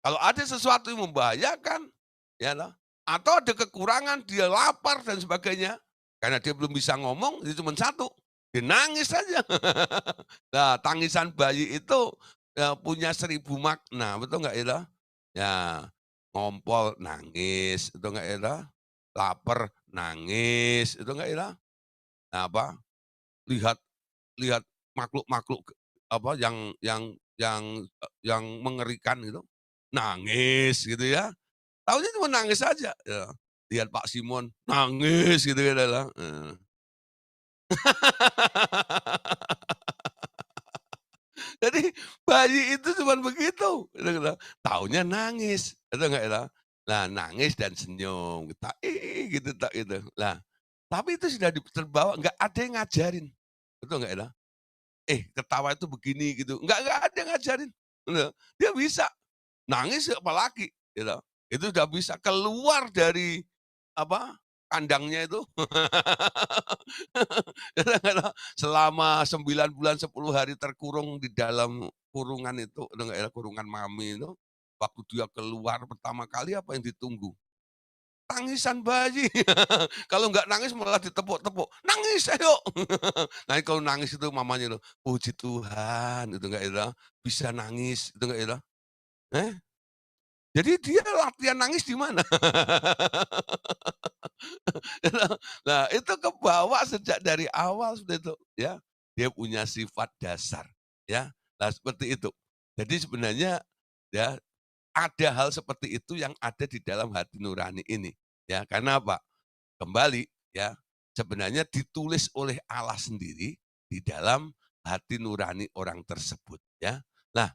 kalau ada sesuatu yang membahayakan, ya loh, atau ada kekurangan, dia lapar dan sebagainya, karena dia belum bisa ngomong, dia cuma satu, dia nangis saja. Nah, tangisan bayi itu ya, punya 1000 makna, betul nggak itu? Ya, ngompol nangis, itu nggak itu? Lapar nangis, itu nggak itu? Nah, apa? Lihat lihat makhluk-makhluk apa yang mengerikan gitu, nangis gitu ya. Taunya cuma nangis saja, ya. Lihat Pak Simon nangis gitu ya lah. Jadi bayi itu cuma begitu, gitu. Taunya nangis, itu enggak ya. Nah, nangis dan senyum, tak gitu tak gitu. Lah, tapi itu sudah terbawa, enggak ada yang ngajarin, betul enggak ya? Ketawa itu begini gitu, enggak ada yang ngajarin, gitu. Dia bisa, nangis apalagi, gitu. Itu udah bisa keluar dari, apa, kandangnya itu. Selama 9 bulan 10 hari terkurung di dalam kurungan itu, udah enggak ya, kurungan mami itu, waktu dia keluar pertama kali apa yang ditunggu? Tangisan bayi. Kalau nggak nangis malah ditepuk-tepuk, "Nangis ayo!" Nah, kalau nangis itu mamanya itu, "Puji Tuhan," itu enggak itu, bisa nangis, itu enggak itu. Eh, jadi dia latihan nangis di mana? Nah, itu kebawa sejak dari awal seperti itu, ya. Dia punya sifat dasar, ya. Nah, seperti itu. Jadi sebenarnya, ya, ada hal seperti itu yang ada di dalam hati nurani ini, ya. Karena apa? Kembali ya, sebenarnya ditulis oleh Allah sendiri di dalam hati nurani orang tersebut ya. Nah,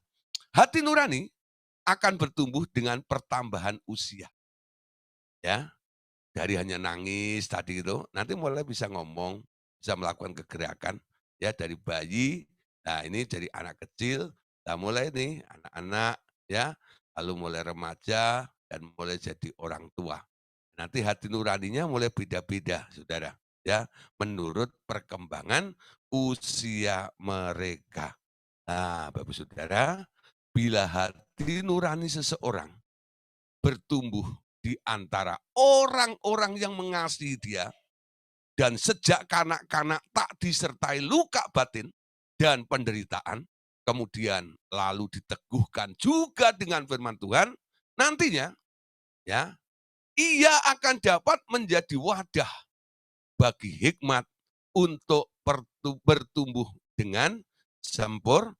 hati nurani akan bertumbuh dengan pertambahan usia ya. Dari hanya nangis tadi itu, nanti mulai bisa ngomong, bisa melakukan kegerakan ya dari bayi. Nah, ini dari anak kecil, nah mulai nih anak-anak ya, lalu mulai remaja dan mulai jadi orang tua. Nanti hati nuraninya mulai beda-beda, Saudara, ya, menurut perkembangan usia mereka. Nah, Bapak Saudara, bila hati nurani seseorang bertumbuh di antara orang-orang yang mengasihi dia, dan sejak kanak-kanak tak disertai luka batin dan penderitaan, kemudian lalu diteguhkan juga dengan firman Tuhan, nantinya ya, ia akan dapat menjadi wadah bagi hikmat untuk bertumbuh dengan sempurna.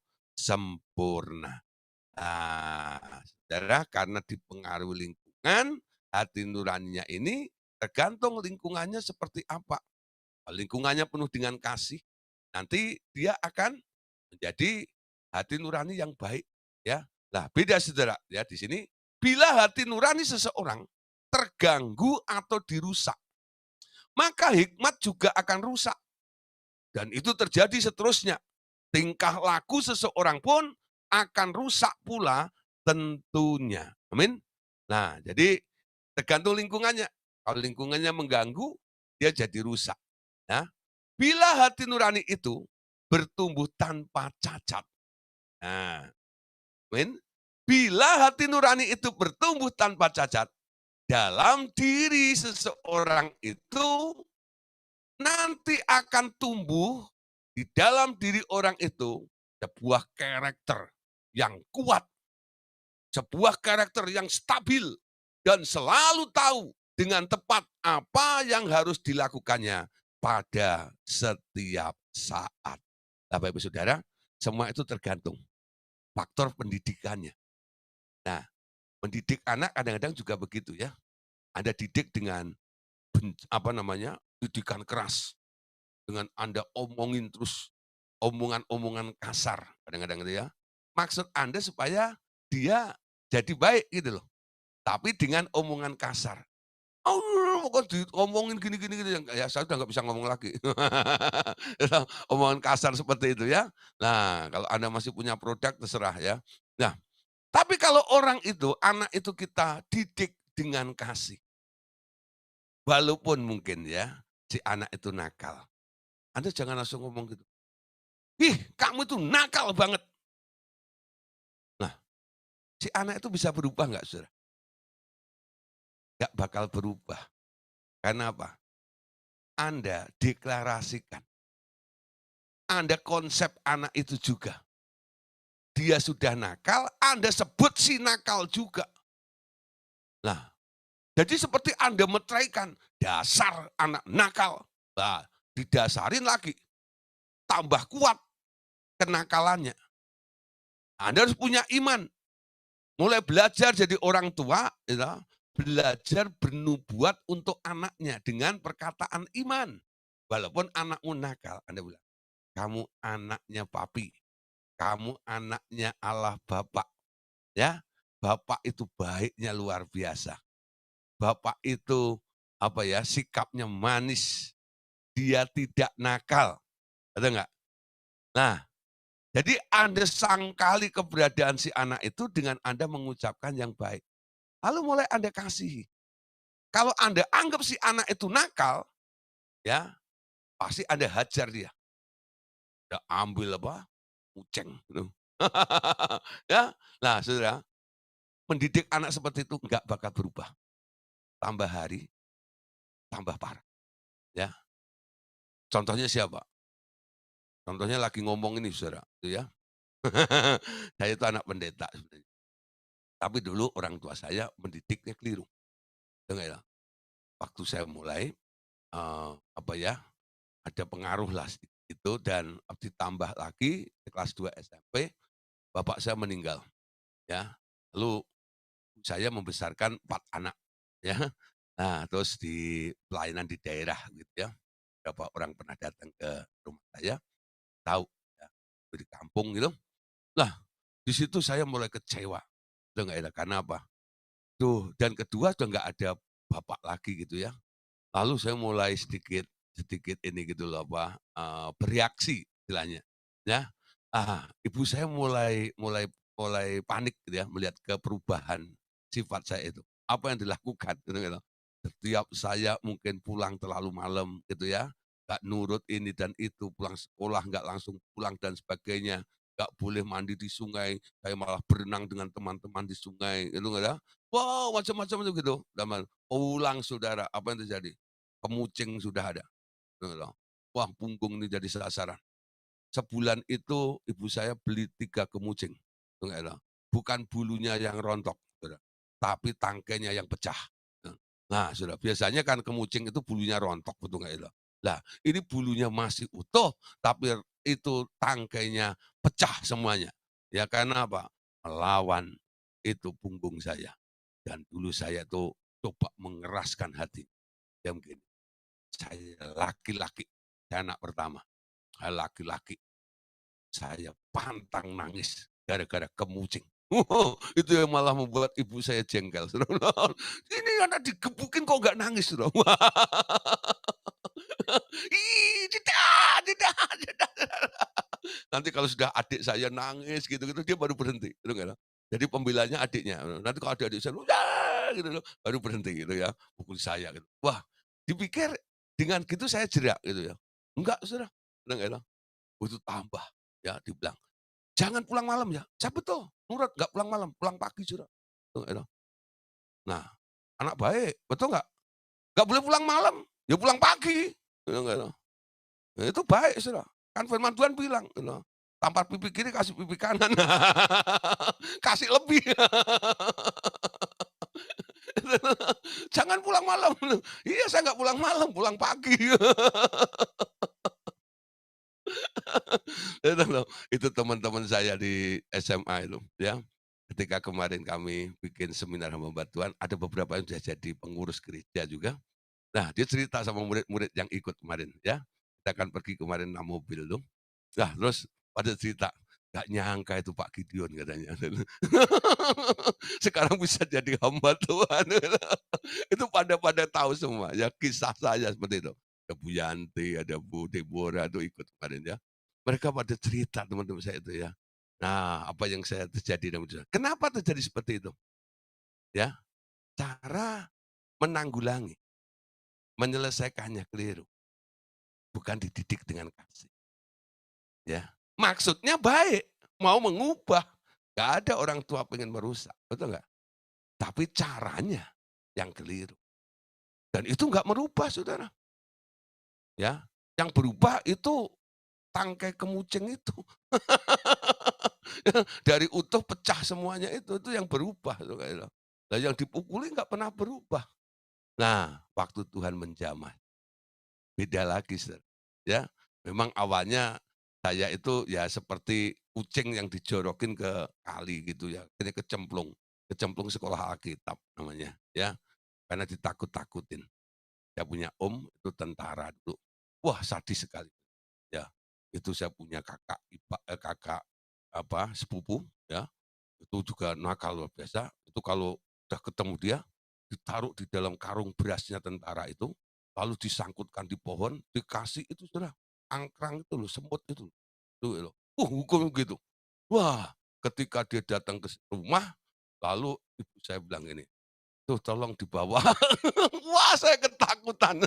Nah, saudara, karena dipengaruhi lingkungan, hati nuraninya ini tergantung lingkungannya seperti apa. Kalau lingkungannya penuh dengan kasih, nanti dia akan menjadi hati nurani yang baik. Ya, nah beda saudara. Ya di sini, bila hati nurani seseorang terganggu atau dirusak, maka hikmat juga akan rusak. Dan itu terjadi seterusnya. Tingkah laku seseorang pun akan rusak pula tentunya. Amin. Nah, jadi tergantung lingkungannya. Kalau lingkungannya mengganggu, dia jadi rusak. Ya. Bila hati nurani itu bertumbuh tanpa cacat. Nah, amin. Bila hati nurani itu bertumbuh tanpa cacat, dalam diri seseorang itu nanti akan tumbuh di dalam diri orang itu sebuah karakter yang kuat, sebuah karakter yang stabil, dan selalu tahu dengan tepat apa yang harus dilakukannya pada setiap saat. Nah, Bapak Ibu Saudara, semua itu tergantung faktor pendidikannya. Nah, mendidik anak kadang-kadang juga begitu ya. Anda didik dengan didikan keras, dengan Anda omongin terus, omongan-omongan kasar kadang-kadang gitu ya. Maksud Anda supaya dia jadi baik gitu loh. Tapi dengan omongan kasar. Oh, kok ngomongin gini, ya saya udah nggak bisa ngomong lagi. Omongan kasar seperti itu ya. Nah, kalau Anda masih punya produk terserah ya. Nah, tapi kalau orang itu, anak itu kita didik dengan kasih. Walaupun mungkin ya, si anak itu nakal. Anda jangan langsung ngomong gitu. Ih, kamu itu nakal banget. Nah, si anak itu bisa berubah nggak, saudara? Nggak bakal berubah. Karena apa? Anda deklarasikan. Anda konsep anak itu juga. Dia sudah nakal, Anda sebut si nakal juga. Nah, jadi seperti Anda meteraikan, dasar anak nakal. Nah, didasarin lagi, tambah kuat kenakalannya. Anda harus punya iman. Mulai belajar jadi orang tua, ya, belajar bernubuat untuk anaknya dengan perkataan iman. Walaupun anakmu nakal, Anda bilang, kamu anaknya papi, kamu anaknya Allah Bapak. Ya, Bapak itu baiknya luar biasa. Bapak itu sikapnya manis, dia tidak nakal. Ada enggak? Nah, jadi Anda sangkali keberadaan si anak itu dengan Anda mengucapkan yang baik. Lalu mulai Anda kasihi. Kalau Anda anggap si anak itu nakal, ya pasti Anda hajar dia. Anda ambil uceng gitu. Ya, nah saudara, mendidik anak seperti itu enggak bakal berubah. Tambah hari, tambah parah. Ya, contohnya siapa? Contohnya lagi ngomong ini saudara, itu ya. Saya itu anak pendeta sebenarnya. Tapi dulu orang tua saya mendidiknya keliru. Dengar ya, waktu saya mulai ada pengaruh lah itu dan ditambah lagi di kelas 2 SMP, bapak saya meninggal, ya. Lalu saya membesarkan 4 anak, ya. Nah, terus di pelayanan di daerah gitu ya, beberapa orang pernah datang ke rumah saya, tahu ya, di kampung gitu. Lah, di situ saya mulai kecewa, udah nggak enak, karena apa? Tuh, dan kedua sudah nggak ada bapak lagi gitu ya. Lalu saya mulai sedikit sedikit ini gitu loh apa, bereaksi istilahnya, ya. Ibu saya mulai mulai mulai panik gitu ya melihat perubahan sifat saya itu. Apa yang dilakukan gitu gitu. Setiap saya mungkin pulang terlalu malam gitu ya, nggak nurut ini dan itu, pulang sekolah nggak langsung pulang dan sebagainya, nggak boleh mandi di sungai, saya malah berenang dengan teman-teman di sungai gitu nggak ya. Wow, macam-macam itu gitu. Pulang saudara, apa yang terjadi? Kemucing sudah ada, gitu loh. Wah, punggung ini jadi sasaran. Sebulan itu ibu saya beli 3 kemucing, gitu loh. Bukan bulunya yang rontok, saudara, tapi tangkainya yang pecah. Nah, saudara, biasanya kan kemucing itu bulunya rontok, betul nggak itu? Lah, ini bulunya masih utuh, tapi itu tangkainya pecah semuanya. Ya karena apa? Melawan itu punggung saya. Dan dulu saya tuh coba mengeraskan hati. Ya mungkin saya laki-laki, saya anak pertama, saya laki-laki, saya pantang nangis gara-gara kemucing. Itu yang malah membuat ibu saya jengkel. Ini anak digebukin kok nggak nangis. Ih, tidak, tidak, tidak. Nanti kalau sudah adik saya nangis gitu-gitu, dia baru berhenti, gitu kan. Jadi pembelanya adiknya, nanti kalau adik-adik saya, "Ya!" gitu loh, baru berhenti gitu ya, pukul saya gitu. Wah, dipikir dengan gitu saya jerak gitu ya. Enggak Saudara, bilang gitu. Itu tambah, ya dibilang, "Jangan pulang malam ya." Saya betul, nurut nggak pulang malam, pulang pagi Saudara, gitu. Nah, anak baik, betul nggak? Nggak boleh pulang malam, ya pulang pagi, gitu gitu. Ya itu baik Saudara, kan firman Tuhan bilang gitu, tampar pipi kiri kasih pipi kanan. Kasih lebih. Jangan pulang malam. Iya saya nggak pulang malam, pulang pagi. Itu loh, itu teman-teman saya di SMA itu ya. Ketika kemarin kami bikin seminar hamba Tuhan, ada beberapa yang sudah jadi pengurus gereja juga. Nah, dia cerita sama murid-murid yang ikut kemarin ya. Kita akan pergi kemarin 6 mobil tuh. Nah, terus pada cerita, "Nggak nyangka itu Pak Gideon," katanya. Sekarang bisa jadi hamba Tuhan. Itu pada pada tahu semua ya kisah saya seperti itu. Ada Bu Yanti, ada Bu Deborah itu ikut kemarin ya. Mereka pada cerita teman-teman saya itu ya. Nah, apa yang saya terjadi dan kenapa terjadi seperti itu? Ya, cara menanggulangi, menyelesaikannya keliru, bukan dididik dengan kasih. Ya, maksudnya baik, mau mengubah. Gak ada orang tua pengen merusak, betul nggak? Tapi caranya yang keliru. Dan itu nggak merubah, saudara. Ya, yang berubah itu tangkai kemucing itu. Dari utuh pecah semuanya itu yang berubah. Saudara. Nah, yang dipukuli nggak pernah berubah. Nah, waktu Tuhan menjamah, beda lagi, saudara. Ya, memang awalnya saya itu ya seperti kucing yang dijorokin ke kali gitu ya, akhirnya kecemplung sekolah Alkitab namanya, ya, karena ditakut-takutin. Saya punya om itu tentara dulu, wah sadis sekali, ya. Itu saya punya kakak apa, sepupu, ya, itu juga nakal luar biasa, itu kalau udah ketemu dia, ditaruh di dalam karung berasnya tentara itu, lalu disangkutkan di pohon, dikasih itu sudah angkrang itu loh, semut itu loh. Hukum gitu. Wah, ketika dia datang ke rumah, lalu ibu saya bilang ini, "Tuh tolong dibawa." Wah, saya ketakutan.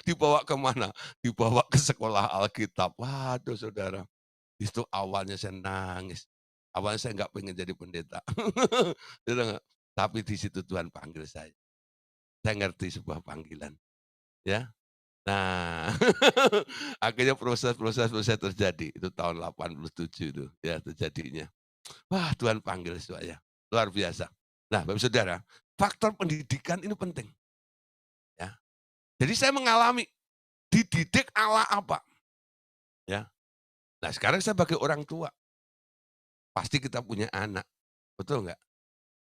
Dibawa ke mana? Dibawa ke sekolah Alkitab. Waduh saudara, itu awalnya saya nangis. Awalnya saya nggak pengen jadi pendeta. Gitu nggak? Tapi di situ Tuhan panggil saya. Saya ngerti sebuah panggilan, ya. Nah, akhirnya proses terjadi. Itu tahun 87 itu, ya terjadinya. Wah, Tuhan panggil saya, luar biasa. Nah, Bapak Saudara, faktor pendidikan ini penting, ya. Jadi saya mengalami dididik ala apa, ya. Nah, sekarang saya sebagai orang tua, pasti kita punya anak, betul nggak?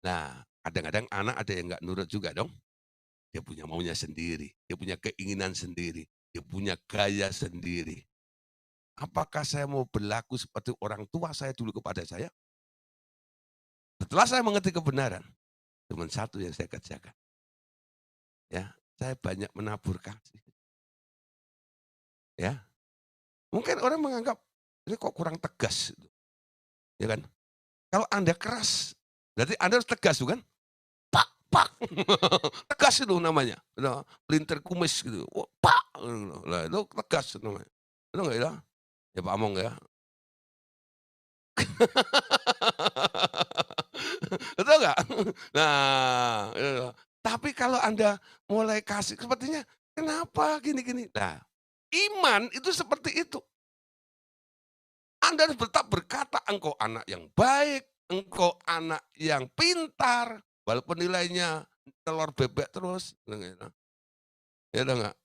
Nah, kadang-kadang anak ada yang nggak nurut juga dong. Dia punya maunya sendiri, dia punya keinginan sendiri, dia punya gaya sendiri. Apakah saya mau berlaku seperti orang tua saya dulu kepada saya? Setelah saya mengerti kebenaran, cuma satu yang saya kerjakan, ya, saya banyak menabur kasih. Ya. Mungkin orang menganggap, ini kok kurang tegas, gitu, ya kan. Kalau Anda keras, berarti Anda harus tegas bukan? Pak, pak, tegas itu namanya. Nah, pelintir kumis gitu, wah, pak, lah itu tegas namanya. Betul nggak ya? Ya Pak Among ya. Betul nggak? Nah, itu. Tapi kalau Anda mulai kasih sepertinya, kenapa gini-gini? Nah, iman itu seperti itu. Anda harus tetap berkata, engkau anak yang baik, engkau anak yang pintar, walaupun nilainya telur bebek terus, gitu. Ya udah nggak?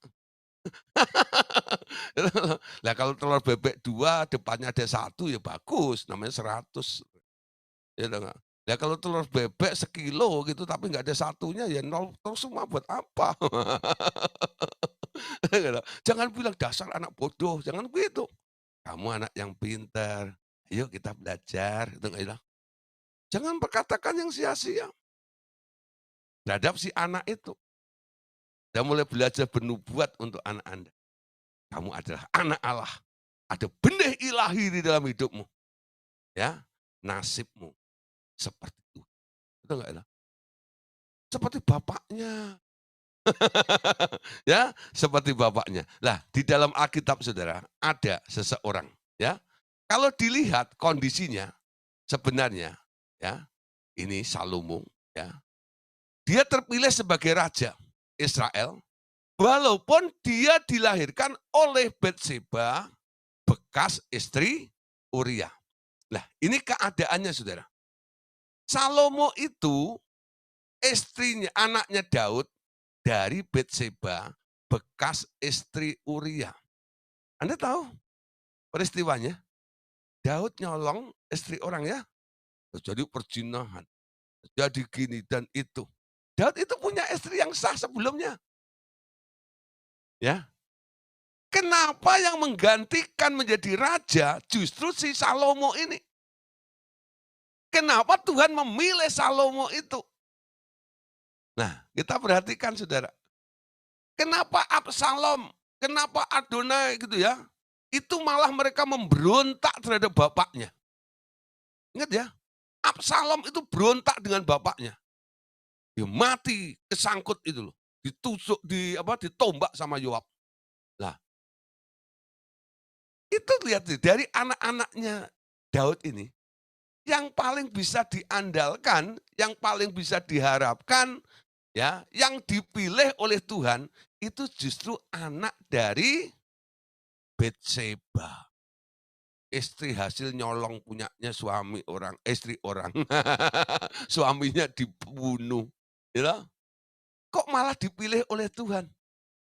Lah kalau telur bebek 2 depannya ada 1 ya bagus, namanya 100, ya udah nggak? Lah kalau telur bebek sekilo gitu tapi nggak ada satunya ya nol terus semua buat apa? Gitu. Jangan bilang dasar anak bodoh, jangan begitu. Kamu anak yang pintar, ayo kita belajar, gitu nggak ya? Jangan perkatakan yang sia-sia terhadap si anak itu. Dan mulai belajar bernubuat untuk anak Anda. Kamu adalah anak Allah. Ada benih ilahi di dalam hidupmu. Ya, nasibmu seperti itu. Betul nggak ya? Seperti bapaknya. Ya, seperti bapaknya. Lah, di dalam Alkitab Saudara, ada seseorang, ya. Kalau dilihat kondisinya sebenarnya, ya, ini Salomo, ya. Dia terpilih sebagai raja Israel, walaupun dia dilahirkan oleh Batseba, bekas istri Uria. Nah, ini keadaannya Saudara. Salomo itu istrinya, anaknya Daud dari Batseba, bekas istri Uria. Anda tahu peristiwanya? Daud nyolong istri orang ya, terjadi perzinahan, jadi gini dan itu. Daud itu punya istri yang sah sebelumnya, ya. Kenapa yang menggantikan menjadi raja justru si Salomo ini? Kenapa Tuhan memilih Salomo itu? Nah, kita perhatikan Saudara. Kenapa Absalom, kenapa Adonai gitu ya, itu malah mereka memberontak terhadap bapaknya. Ingat ya, Absalom itu berontak dengan bapaknya. Dia mati, kesangkut itu loh. Ditusuk, ditombak sama Yoab. Lah, itu lihat dari anak-anaknya Daud ini, yang paling bisa diandalkan, yang paling bisa diharapkan, ya, yang dipilih oleh Tuhan, itu justru anak dari Batseba. Istri hasil nyolong punyanya suami orang, istri orang. Suaminya dibunuh. Ya, kok malah dipilih oleh Tuhan?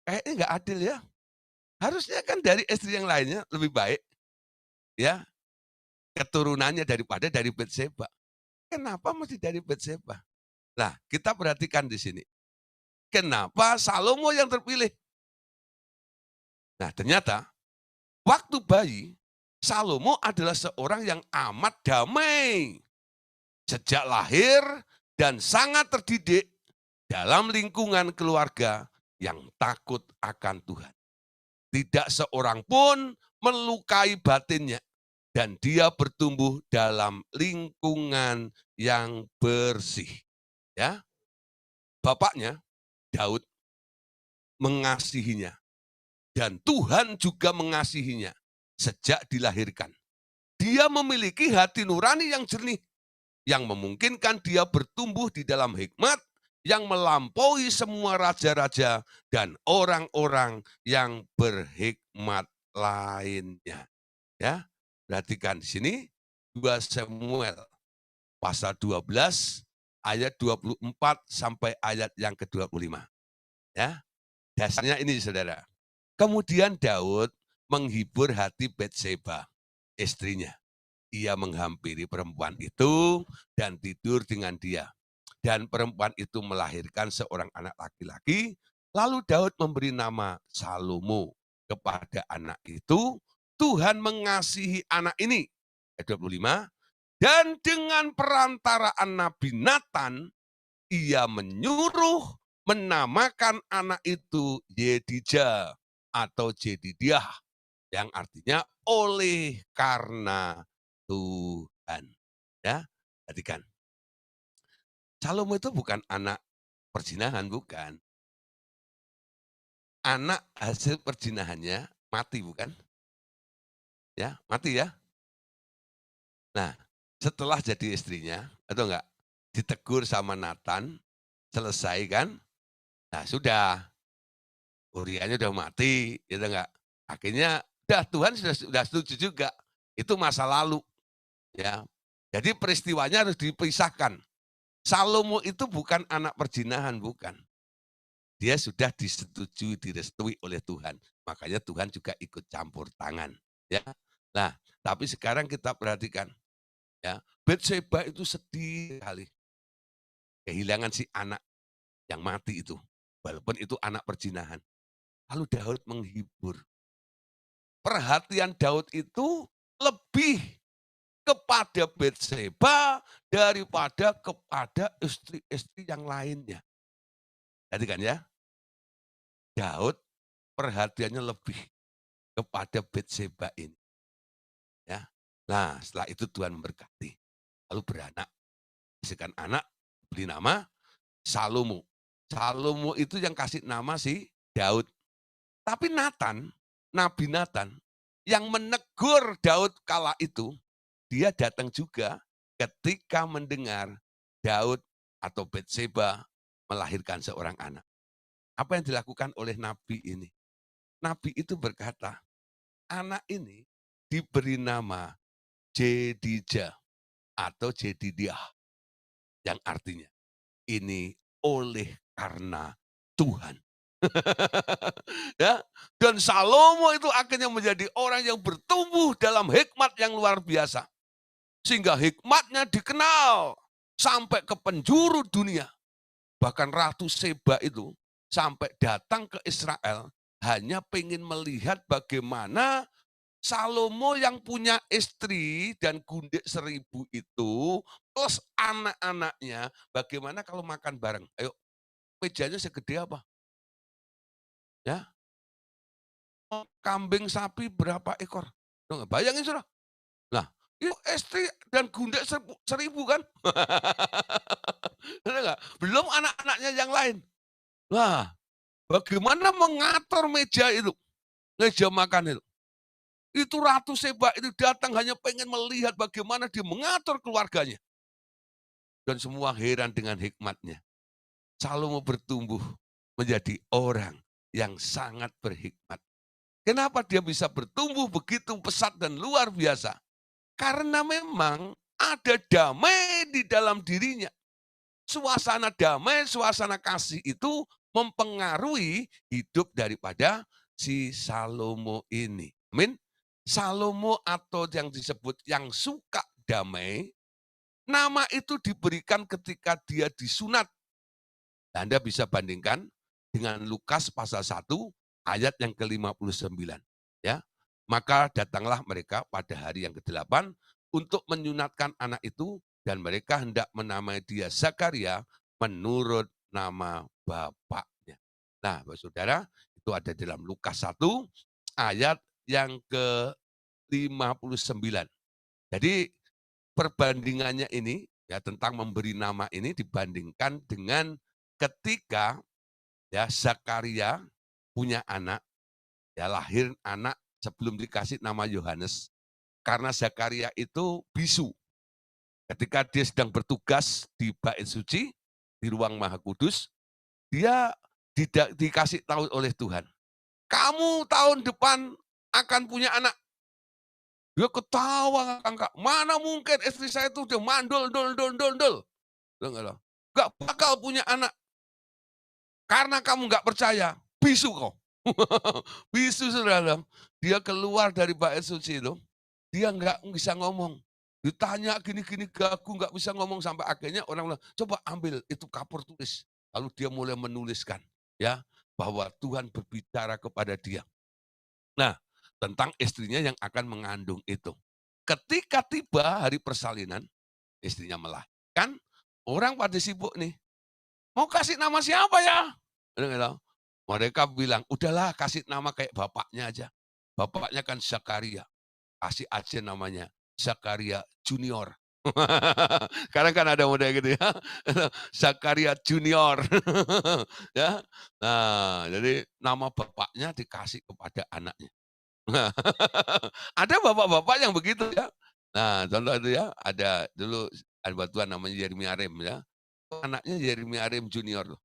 Kayaknya nggak adil ya. Harusnya kan dari istri yang lainnya lebih baik, ya, keturunannya daripada dari Batseba. Kenapa mesti dari Batseba? Nah, kita perhatikan di sini. Kenapa Salomo yang terpilih? Nah, ternyata waktu bayi, Salomo adalah seorang yang amat damai. Sejak lahir dan sangat terdidik dalam lingkungan keluarga yang takut akan Tuhan. Tidak seorang pun melukai batinnya. Dan dia bertumbuh dalam lingkungan yang bersih. Ya, bapaknya Daud mengasihinya dan Tuhan juga mengasihinya sejak dilahirkan. Dia memiliki hati nurani yang jernih yang memungkinkan dia bertumbuh di dalam hikmat yang melampaui semua raja-raja dan orang-orang yang berhikmat lainnya. Ya, perhatikan di sini 2 Samuel pasal 12 ayat 24 sampai ayat yang ke-25. Ya, dasarnya ini Saudara. Kemudian Daud menghibur hati Batseba, istrinya. Ia menghampiri perempuan itu dan tidur dengan dia. Dan perempuan itu melahirkan seorang anak laki-laki. Lalu Daud memberi nama Salomo kepada anak itu. Tuhan mengasihi anak ini. Ayat 25. Dan dengan perantaraan Nabi Nathan, ia menyuruh menamakan anak itu Yedijah atau Jedidiah. yang artinya oleh karena Tuhan. Ya, perhatikan. Salomo itu bukan anak perzinahan, bukan. Anak hasil perzinahannya mati, bukan? Ya, mati ya. Nah, setelah jadi istrinya, atau enggak, ditegur sama Nathan, selesai kan? Nah sudah, Uriahnya udah mati, gitu enggak. Akhirnya, udah Tuhan sudah setuju juga. Itu masa lalu, ya. Jadi peristiwanya harus dipisahkan. Salomo itu bukan anak perzinahan, bukan. Dia sudah disetujui, direstui oleh Tuhan. Makanya Tuhan juga ikut campur tangan. Ya. Nah, tapi sekarang kita perhatikan. Ya, Batseba itu sedih sekali. Kehilangan si anak yang mati itu. Walaupun itu anak perzinahan. Lalu Daud menghibur. Perhatian Daud itu lebih kepada Batseba daripada kepada istri-istri yang lainnya. Perhatikan ya, Daud perhatiannya lebih kepada Batseba ini. Ya. Nah, setelah itu Tuhan memberkati. Lalu beranak. Hasilkan anak, beri nama Salomo. Salomo itu yang kasih nama si Daud. Tapi Nathan, Nabi Nathan, yang menegur Daud kala itu, dia datang juga ketika mendengar Daud atau Batseba melahirkan seorang anak. Apa yang dilakukan oleh Nabi ini? Nabi itu berkata, anak ini diberi nama Jedijah atau Jedidiah, yang artinya ini oleh karena Tuhan. Ya, dan Salomo itu akhirnya menjadi orang yang bertumbuh dalam hikmat yang luar biasa. Sehingga hikmatnya dikenal sampai ke penjuru dunia. Bahkan Ratu Seba itu sampai datang ke Israel hanya pengen melihat bagaimana Salomo yang punya istri dan gundik 1000 itu, plus anak-anaknya, bagaimana kalau makan bareng? Ayo, mejanya segede apa? Ya, kambing sapi berapa ekor? Bayangin sudah. Nah, itu istri dan gundik 1000 kan? Bener nggak? Belum anak-anaknya yang lain. Nah, bagaimana mengatur meja itu? Meja makan itu. Itu Ratu Seba itu datang hanya pengen melihat bagaimana dia mengatur keluarganya. Dan semua heran dengan hikmatnya. Salomo bertumbuh menjadi orang yang sangat berhikmat. Kenapa dia bisa bertumbuh begitu pesat dan luar biasa? Karena memang ada damai di dalam dirinya. Suasana damai, suasana kasih itu mempengaruhi hidup daripada si Salomo ini. Amin. Salomo atau yang disebut yang suka damai, nama itu diberikan ketika dia disunat. Anda bisa bandingkan dengan Lukas pasal 1 ayat yang ke-59. Ya. Maka datanglah mereka pada hari yang ke-8 untuk menyunatkan anak itu dan mereka hendak menamai dia Zakaria menurut nama bapaknya. Nah, Bapak Saudara, itu ada dalam Lukas 1 ayat yang ke-59. Jadi perbandingannya ini ya tentang memberi nama ini dibandingkan dengan ketika ya Zakaria punya anak, ya lahir anak sebelum dikasih nama Yohanes. Karena Zakaria itu bisu. Ketika dia sedang bertugas di bait suci, di ruang maha kudus, dia tidak dikasih tahu oleh Tuhan. Kamu tahun depan akan punya anak. Dia ketawa, Kak. Mana mungkin istri saya itu udah mandul, dol. Gak bakal punya anak. Karena kamu nggak percaya, bisu kau. Bisu saudara. Dia keluar dari bait suci itu, dia nggak bisa ngomong. Ditanya gini-gini gagu nggak bisa ngomong sampai akhirnya orang bilang, coba ambil itu kapur tulis. Lalu dia mulai menuliskan ya bahwa Tuhan berbicara kepada dia. Nah, tentang istrinya yang akan mengandung itu. Ketika tiba hari persalinan, istrinya melahirkan, orang pada sibuk nih. Mau kasih nama siapa ya? Mereka bilang, udahlah kasih nama kayak bapaknya aja. bapaknya kan Zakaria, kasih aja namanya Zakaria Junior. Sekarang kan ada model gitu ya, Zakaria Junior. Ya. Nah, jadi nama bapaknya dikasih kepada anaknya. Nah, ada bapak-bapak yang begitu ya. Nah, contoh itu ya, ada dulu ada batuan namanya Yeremia Arem ya. Anaknya Yeremia Arem Junior loh.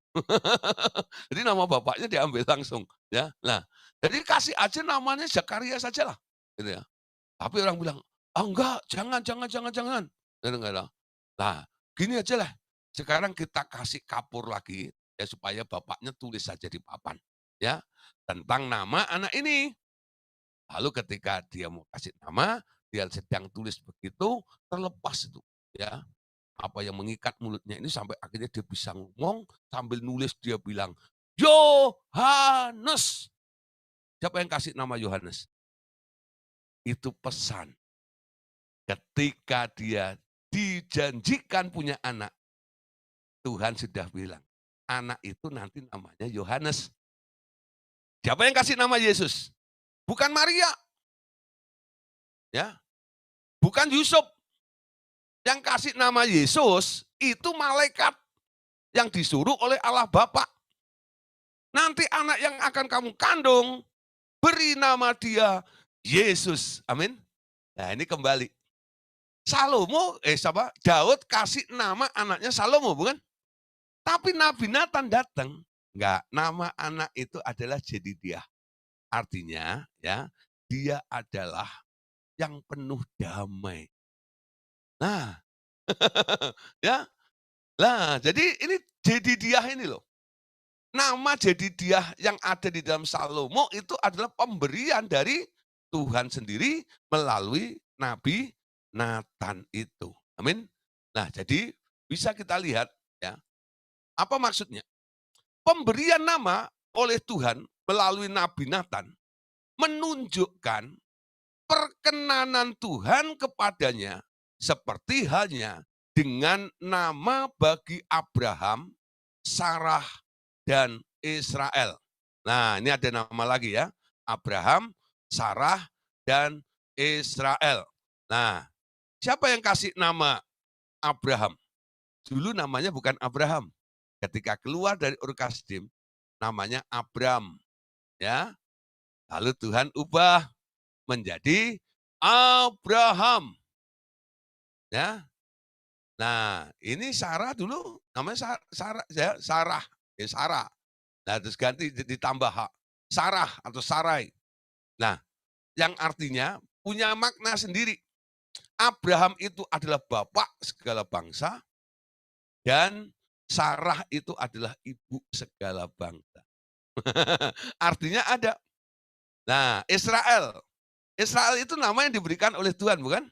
Jadi nama bapaknya diambil langsung ya. Nah, jadi kasih aja namanya Zakaria sajalah gitu ya. Tapi orang bilang, "Ah enggak, jangan." Gitu enggak lah. Nah, gini aja lah, sekarang kita kasih kapur lagi ya supaya bapaknya tulis saja di papan ya, tentang nama anak ini. Lalu ketika dia mau kasih nama, dia sedang tulis begitu, terlepas itu ya, apa yang mengikat mulutnya ini sampai akhirnya dia bisa ngomong, sambil nulis dia bilang, "Yohanes." Siapa yang kasih nama Yohanes? Itu pesan. Ketika dia dijanjikan punya anak, Tuhan sudah bilang, anak itu nanti namanya Yohanes. Siapa yang kasih nama Yesus? Bukan Maria, ya, bukan Yusuf. Yang kasih nama Yesus itu malaikat yang disuruh oleh Allah Bapa. Nanti anak yang akan kamu kandung, beri nama dia Yesus. Amin. Nah ini kembali. Daud kasih nama anaknya Salomo, bukan? Tapi Nabi Nathan datang, enggak, nama anak itu adalah Jedidiah. Artinya ya, dia adalah yang penuh damai. Nah, ya. Nah, jadi ini Jedidiah ini loh. Nama Jedidiah yang ada di dalam Salomo itu adalah pemberian dari Tuhan sendiri melalui Nabi Nathan itu. Amin. Nah, jadi bisa kita lihat ya, apa maksudnya? Pemberian nama oleh Tuhan melalui Nabi Nathan menunjukkan perkenanan Tuhan kepadanya seperti halnya dengan nama bagi Abraham, Sarah, dan Israel. Nah, ini ada nama lagi ya. Abraham, Sarah, dan Israel. Nah, siapa yang kasih nama Abraham? Dulu namanya bukan Abraham. Ketika keluar dari Ur Kasdim, namanya Abram. Ya, lalu Tuhan ubah menjadi Abraham. Ya. Nah, ini Sarah dulu namanya Sarah ya, Sarah. Ya, Sarah. Nah, terus ganti ditambah Sarah atau Sarai. Nah, yang artinya punya makna sendiri. Abraham itu adalah bapak segala bangsa dan Sarah itu adalah ibu segala bangsa. Artinya ada. Nah, Israel. Israel itu nama yang diberikan oleh Tuhan, bukan?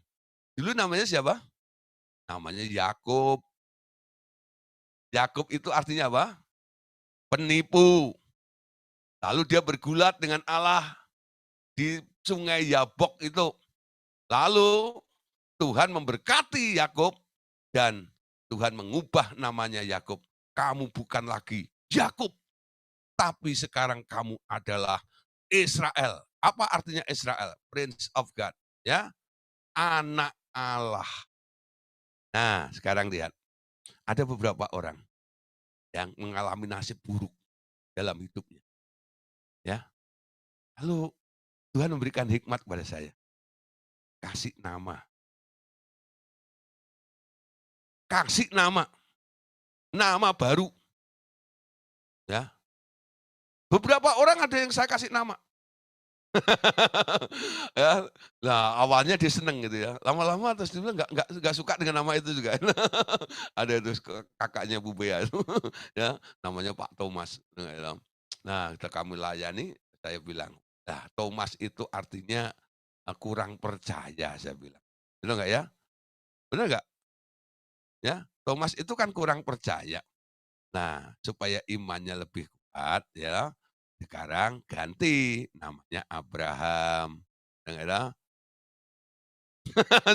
Dulu namanya siapa? Namanya Yakub. Yakub itu artinya apa? Penipu. Lalu dia bergulat dengan Allah di sungai Yabok itu. Lalu Tuhan memberkati Yakub dan Tuhan mengubah namanya Yakub. Kamu bukan lagi Yakub, tapi sekarang kamu adalah Israel. Apa artinya Israel? Prince of God, ya, anak Allah. Nah, sekarang lihat, ada beberapa orang yang mengalami nasib buruk dalam hidupnya, ya. Lalu Tuhan memberikan hikmat kepada saya, kasih nama, nama baru, ya. Beberapa orang ada yang saya kasih nama. Ya, nah awalnya dia seneng gitu ya, lama-lama terus dia bilang nggak suka dengan nama itu juga. Ada terus kakaknya Bu Bea itu, ya, namanya Pak Thomas. Nah, kita kami layani, saya bilang, "Nah, Thomas itu artinya, kurang percaya," saya bilang. Benar nggak ya? Benar nggak? Ya, Thomas itu kan kurang percaya. Nah, supaya imannya lebih kuat ya, sekarang ganti namanya Abraham. Yang ada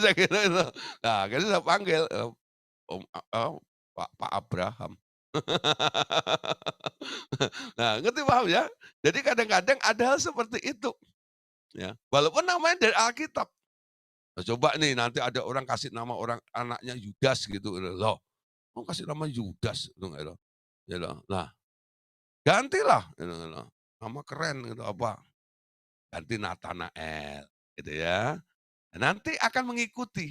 saya kira itu. Nah, akhirnya saya panggil, Om Pak Abraham. Nah, ngerti paham ya? Jadi kadang-kadang ada hal seperti itu. Ya, walaupun namanya dari Alkitab. Nah, coba nih nanti ada orang kasih nama orang anaknya Yudas gitu, loh, kok kasih nama Yudas gitu gitu. Nah, gantilah gitu, nama keren gitu apa, ganti Natanael gitu ya. Nanti akan mengikuti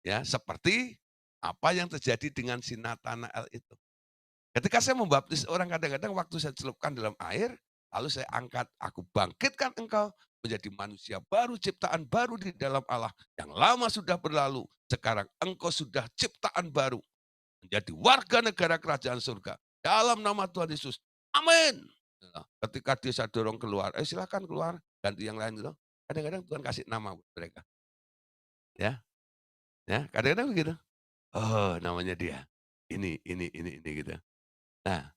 ya seperti apa yang terjadi dengan si Natanael itu. Ketika saya membaptis orang kadang-kadang waktu saya celupkan dalam air, lalu saya angkat, aku bangkitkan engkau menjadi manusia baru, ciptaan baru di dalam Allah. Yang lama sudah berlalu, sekarang engkau sudah ciptaan baru. Menjadi warga negara kerajaan surga. Dalam nama Tuhan Yesus. Amin. Nah, ketika dia saya dorong keluar, silakan keluar, ganti yang lain gitu. Kadang-kadang Tuhan kasih nama buat mereka. Ya, ya, kadang-kadang begitu. Oh, namanya dia. Ini gitu. Nah,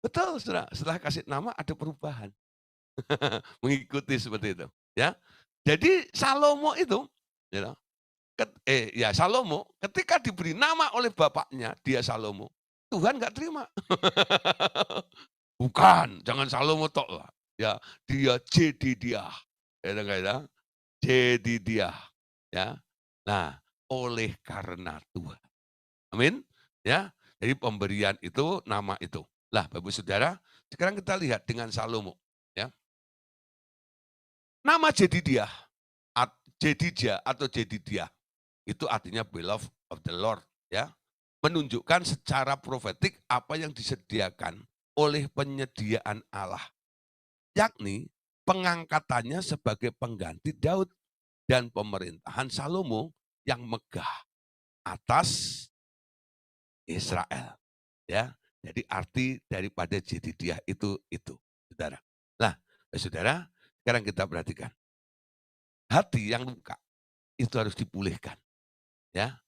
betul, setelah kasih nama ada perubahan. Mengikuti seperti itu, ya. Jadi Salomo itu, you know, Salomo ketika diberi nama oleh bapaknya, dia Salomo, Tuhan nggak terima. Bukan, jangan Salomo tok lah. Ya, dia Jedidiah. Ya, kan, Jedidiah, ya. Nah, oleh karena Tuhan. Amin. Ya. Jadi pemberian itu nama itu. Lah, Bapak Saudara, sekarang kita lihat dengan Salomo, ya. Nama Jedidiah, Jedidya atau Jedidiah itu artinya beloved of the Lord, ya. Menunjukkan secara profetik apa yang disediakan oleh penyediaan Allah, yakni pengangkatannya sebagai pengganti Daud dan pemerintahan Salomo yang megah atas Israel, ya. Jadi arti daripada Jedidiah itu, Saudara. Nah, Saudara, sekarang kita perhatikan. Hati yang luka itu harus dipulihkan, ya.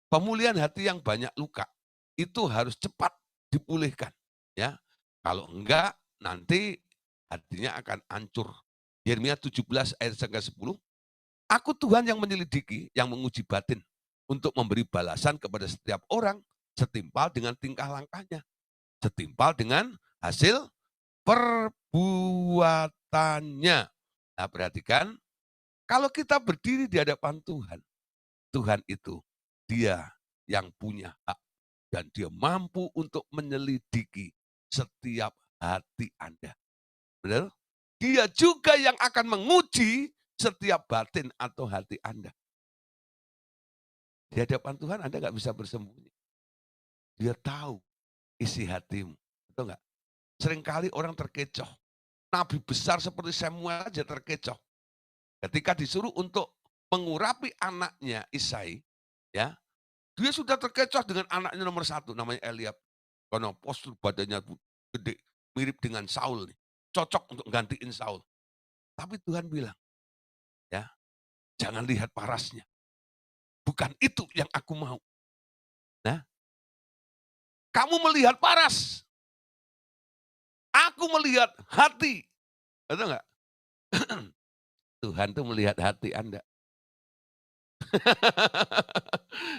Pemulihan hati yang banyak luka itu harus cepat dipulihkan, ya. Kalau enggak nanti hatinya akan hancur. Yeremia 17 ayat 10, aku Tuhan yang menyelidiki, yang menguji batin untuk memberi balasan kepada setiap orang setimpal dengan tingkah langkahnya, setimpal dengan hasil perbuatannya. Nah, perhatikan, kalau kita berdiri di hadapan Tuhan, Tuhan itu dia yang punya hak dan dia mampu untuk menyelidiki setiap hati Anda. Benar? Dia juga yang akan menguji setiap batin atau hati Anda. Di hadapan Tuhan Anda nggak bisa bersembunyi. Dia tahu isi hatimu. Betul nggak? Seringkali orang terkecoh. Nabi besar seperti Samuel aja terkecoh. Ketika disuruh untuk mengurapi anaknya Isai, ya, dia sudah terkecoh dengan anaknya nomor satu, namanya Eliab. Karena postur badannya gede, mirip dengan Saul nih. Cocok untuk gantiin Saul. Tapi Tuhan bilang, ya, jangan lihat parasnya. Bukan itu yang aku mau. Nah, kamu melihat paras. Aku melihat hati. Betul nggak? Tuhan tuh melihat hati Anda.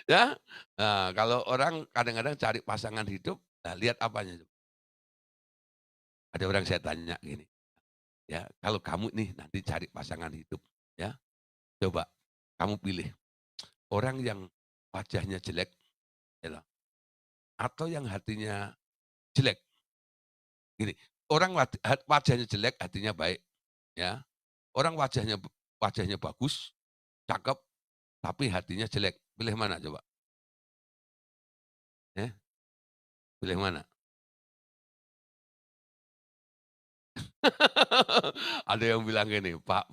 Ya, nah, kalau orang kadang-kadang cari pasangan hidup, nah lihat apanya? Ada orang saya tanya gini, ya, kalau kamu nih nanti cari pasangan hidup, ya, coba kamu pilih orang yang wajahnya jelek, ya, atau yang hatinya jelek. Gini, orang wajahnya jelek, hatinya baik, ya. Orang wajahnya bagus, cakep, tapi hatinya jelek. Pilih mana coba? Ya, pilih mana? Ada yang bilang gini, Pak,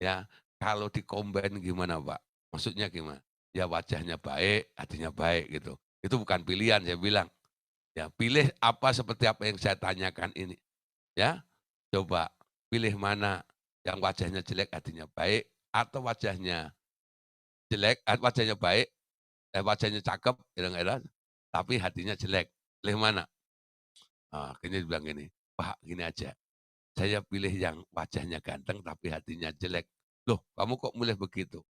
ya, kalau di-combine gimana Pak? Maksudnya gimana? Ya wajahnya baik, hatinya baik gitu. Itu bukan pilihan saya bilang. Ya pilih apa seperti apa yang saya tanyakan ini. Ya, coba pilih mana yang wajahnya jelek, hatinya baik, atau wajahnya jelek, wajahnya baik, wajahnya cakep, kadang-kadang, tapi hatinya jelek. Pilih mana? Ah, akhirnya dibilang gini, Pak gini aja, saya pilih yang wajahnya ganteng tapi hatinya jelek. Loh, kamu kok milih begitu?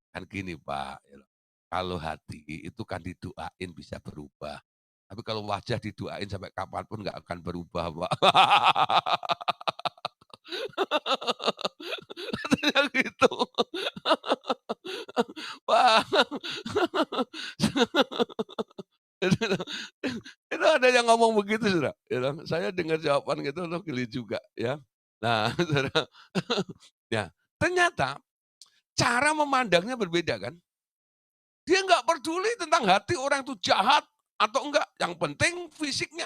Kan gini Pak, ya loh, kalau hati itu kan didoain bisa berubah. Tapi kalau wajah didoain sampai kapanpun nggak akan berubah, Pak. Katanya gitu. Wah. Itu ada yang ngomong begitu, Saudara, gitu. Saya dengar jawaban gitu, tuh geli juga, ya. Nah, Saudara, ya, ternyata cara memandangnya berbeda kan. Dia nggak peduli tentang hati orang itu jahat atau enggak, yang penting fisiknya.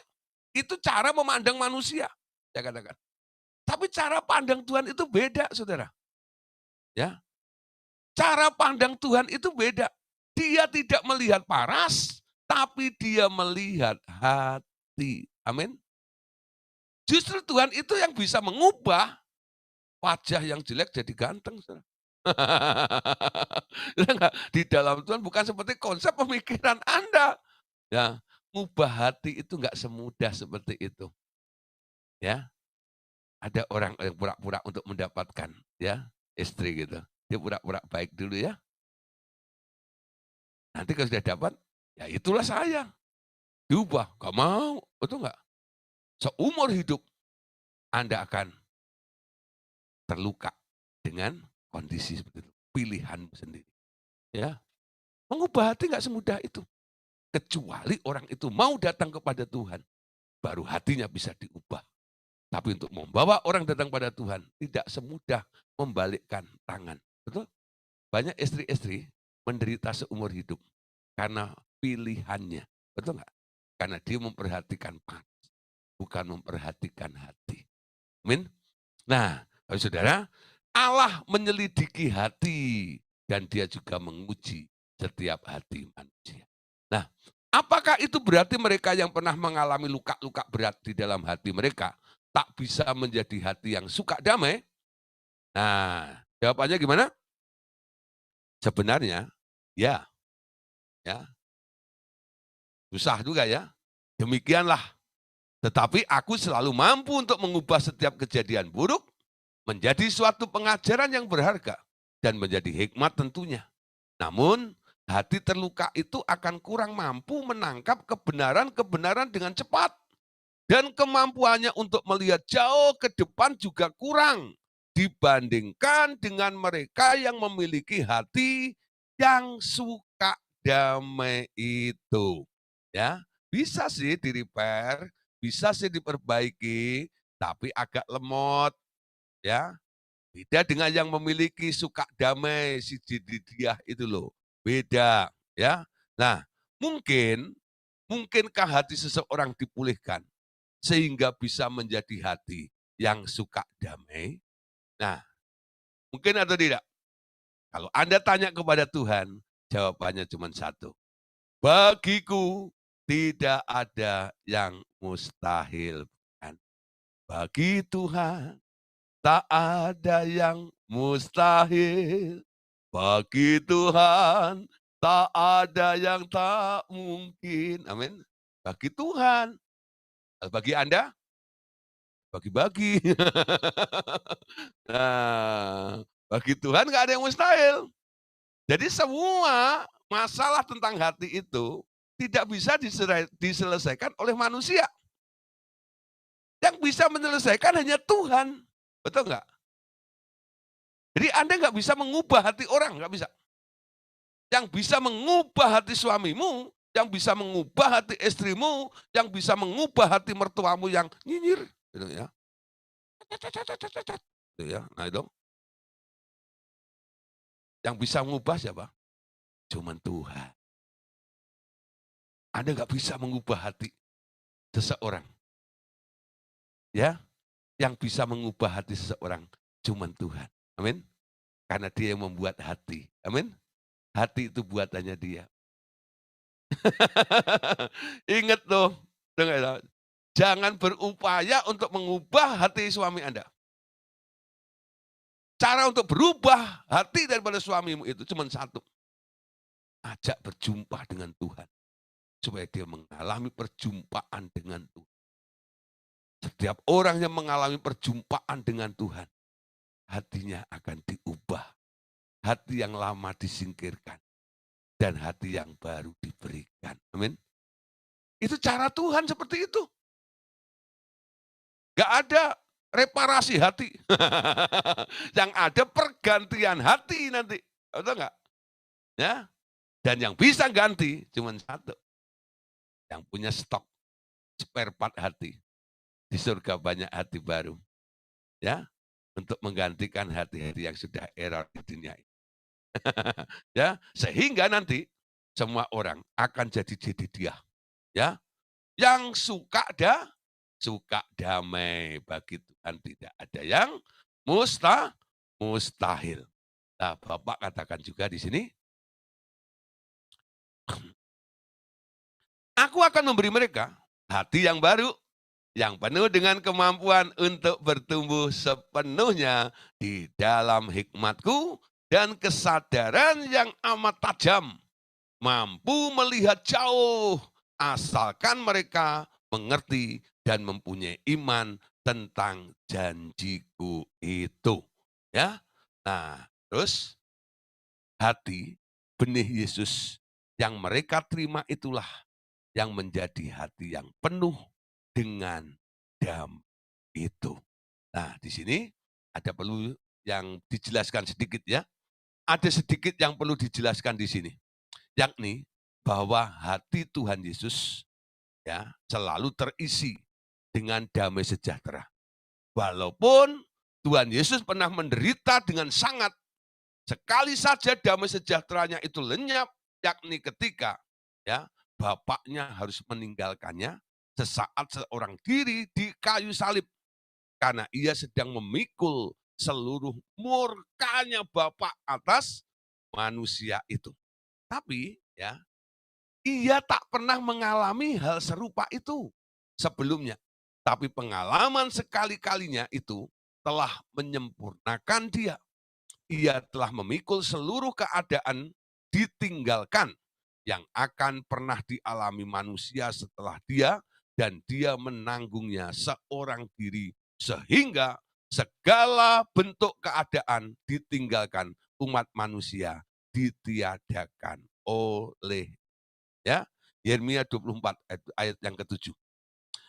Itu cara memandang manusia, saya katakan. Tapi cara pandang Tuhan itu beda, Saudara, ya. Cara pandang Tuhan itu beda. Dia tidak melihat paras, tapi dia melihat hati. Amin. Justru Tuhan itu yang bisa mengubah wajah yang jelek jadi ganteng. Saudara. Ya enggak? Di dalam Tuhan bukan seperti konsep pemikiran Anda. Ya, ngubah hati itu enggak semudah seperti itu. Ya, ada orang yang pura-pura untuk mendapatkan ya istri gitu. Dia pura-pura baik dulu ya. Nanti kalau sudah dapat, ya itulah saya. Diubah, gak mau, betul nggak? Seumur hidup Anda akan terluka dengan kondisi seperti itu. Pilihan sendiri. Ya, mengubah hati nggak semudah itu. Kecuali orang itu mau datang kepada Tuhan, baru hatinya bisa diubah. Tapi untuk membawa orang datang pada Tuhan, tidak semudah membalikkan tangan. Betul? Banyak istri-istri menderita seumur hidup karena pilihannya. Betul nggak? Karena dia memperhatikan paras, bukan memperhatikan hati. Amin. Nah, saudara, Allah menyelidiki hati dan dia juga menguji setiap hati manusia. Nah, apakah itu berarti mereka yang pernah mengalami luka-luka berat di dalam hati mereka tak bisa menjadi hati yang suka damai? Nah, jawabannya gimana? Sebenarnya, ya, ya, susah juga ya. Demikianlah. Tetapi aku selalu mampu untuk mengubah setiap kejadian buruk menjadi suatu pengajaran yang berharga dan menjadi hikmat tentunya. Namun, hati terluka itu akan kurang mampu menangkap kebenaran-kebenaran dengan cepat. Dan kemampuannya untuk melihat jauh ke depan juga kurang dibandingkan dengan mereka yang memiliki hati yang suka damai itu. Ya, bisa sih di-repair, bisa sih diperbaiki, tapi agak lemot, ya. Beda dengan yang memiliki suka damai si Jididiyah itu loh. Beda, ya. Nah, mungkinkah hati seseorang dipulihkan sehingga bisa menjadi hati yang suka damai? Nah, mungkin atau tidak? Kalau Anda tanya kepada Tuhan, jawabannya cuma satu. Bagiku tidak ada yang mustahil. Bagi Tuhan tak ada yang mustahil. Bagi Tuhan tak ada yang tak mungkin. Amin. Bagi Tuhan. Bagi Anda, bagi-bagi. Nah, bagi Tuhan nggak ada yang mustahil. Jadi semua masalah tentang hati itu tidak bisa diselesaikan oleh manusia. Yang bisa menyelesaikan hanya Tuhan. Betul nggak? Jadi Anda nggak bisa mengubah hati orang, nggak bisa. Yang bisa mengubah hati suamimu, yang bisa mengubah hati istrimu, yang bisa mengubah hati mertuamu yang nyinyir, gitu ya. Gitu ya. Nah itu, yang bisa mengubah siapa? Cuman Tuhan. Anda nggak bisa mengubah hati seseorang. Ya, yang bisa mengubah hati seseorang cuman Tuhan. Amin. Karena dia yang membuat hati. Amin. Hati itu buatannya dia. Ingat tuh, dengar ya, jangan berupaya untuk mengubah hati suami Anda. Cara untuk berubah hati daripada suamimu itu cuma satu. Ajak berjumpa dengan Tuhan. Supaya dia mengalami perjumpaan dengan Tuhan. Setiap orang yang mengalami perjumpaan dengan Tuhan, hatinya akan diubah. Hati yang lama disingkirkan. Dan hati yang baru diberikan. Amin. Itu cara Tuhan seperti itu. Gak ada reparasi hati. Yang ada pergantian hati nanti. Betul nggak? Ya. Dan yang bisa ganti cuma satu. Yang punya stok spare part hati. Di surga banyak hati baru. Ya. Untuk menggantikan hati-hati yang sudah error di dunia ini. Ya, sehingga nanti semua orang akan jadi dia. Ya. Yang suka damai, bagi Tuhan tidak ada yang mustahil. Nah, Bapak katakan juga di sini, aku akan memberi mereka hati yang baru, yang penuh dengan kemampuan untuk bertumbuh sepenuhnya di dalam hikmatku dan kesadaran yang amat tajam, mampu melihat jauh, asalkan mereka mengerti dan mempunyai iman tentang janjiku itu. Ya, nah terus hati benih Yesus yang mereka terima itulah yang menjadi hati yang penuh dengan damai itu. Nah, di sini ada perlu yang dijelaskan sedikit ya. Ada sedikit yang perlu dijelaskan di sini, yakni bahwa hati Tuhan Yesus ya selalu terisi dengan damai sejahtera. Walaupun Tuhan Yesus pernah menderita dengan sangat, sekali saja damai sejahteranya itu lenyap, yakni ketika ya bapaknya harus meninggalkannya sesaat seorang diri di kayu salib karena ia sedang memikul seluruh murkanya Bapak atas manusia itu. Tapi ya, ia tak pernah mengalami hal serupa itu sebelumnya. Tapi pengalaman sekali-kalinya itu telah menyempurnakan dia. Ia telah memikul seluruh keadaan ditinggalkan yang akan pernah dialami manusia setelah dia, dan dia menanggungnya seorang diri sehingga segala bentuk keadaan ditinggalkan umat manusia ditiadakan oleh ya. Yeremia 24 ayat yang ke-7.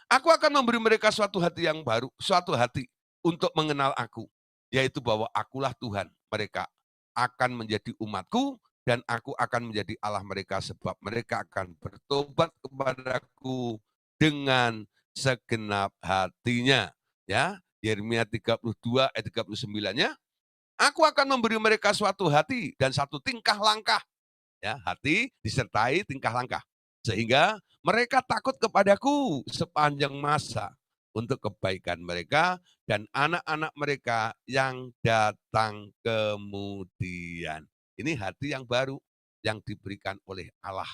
Aku akan memberi mereka suatu hati yang baru, suatu hati untuk mengenal aku, yaitu bahwa akulah Tuhan. Mereka akan menjadi umatku dan aku akan menjadi Allah mereka sebab mereka akan bertobat kepadaku dengan segenap hatinya. Ya, Yeremia 32 ayat 39-nya, aku akan memberi mereka suatu hati dan satu tingkah langkah. Ya, hati disertai tingkah langkah. Sehingga mereka takut kepadaku sepanjang masa untuk kebaikan mereka dan anak-anak mereka yang datang kemudian. Ini hati yang baru yang diberikan oleh Allah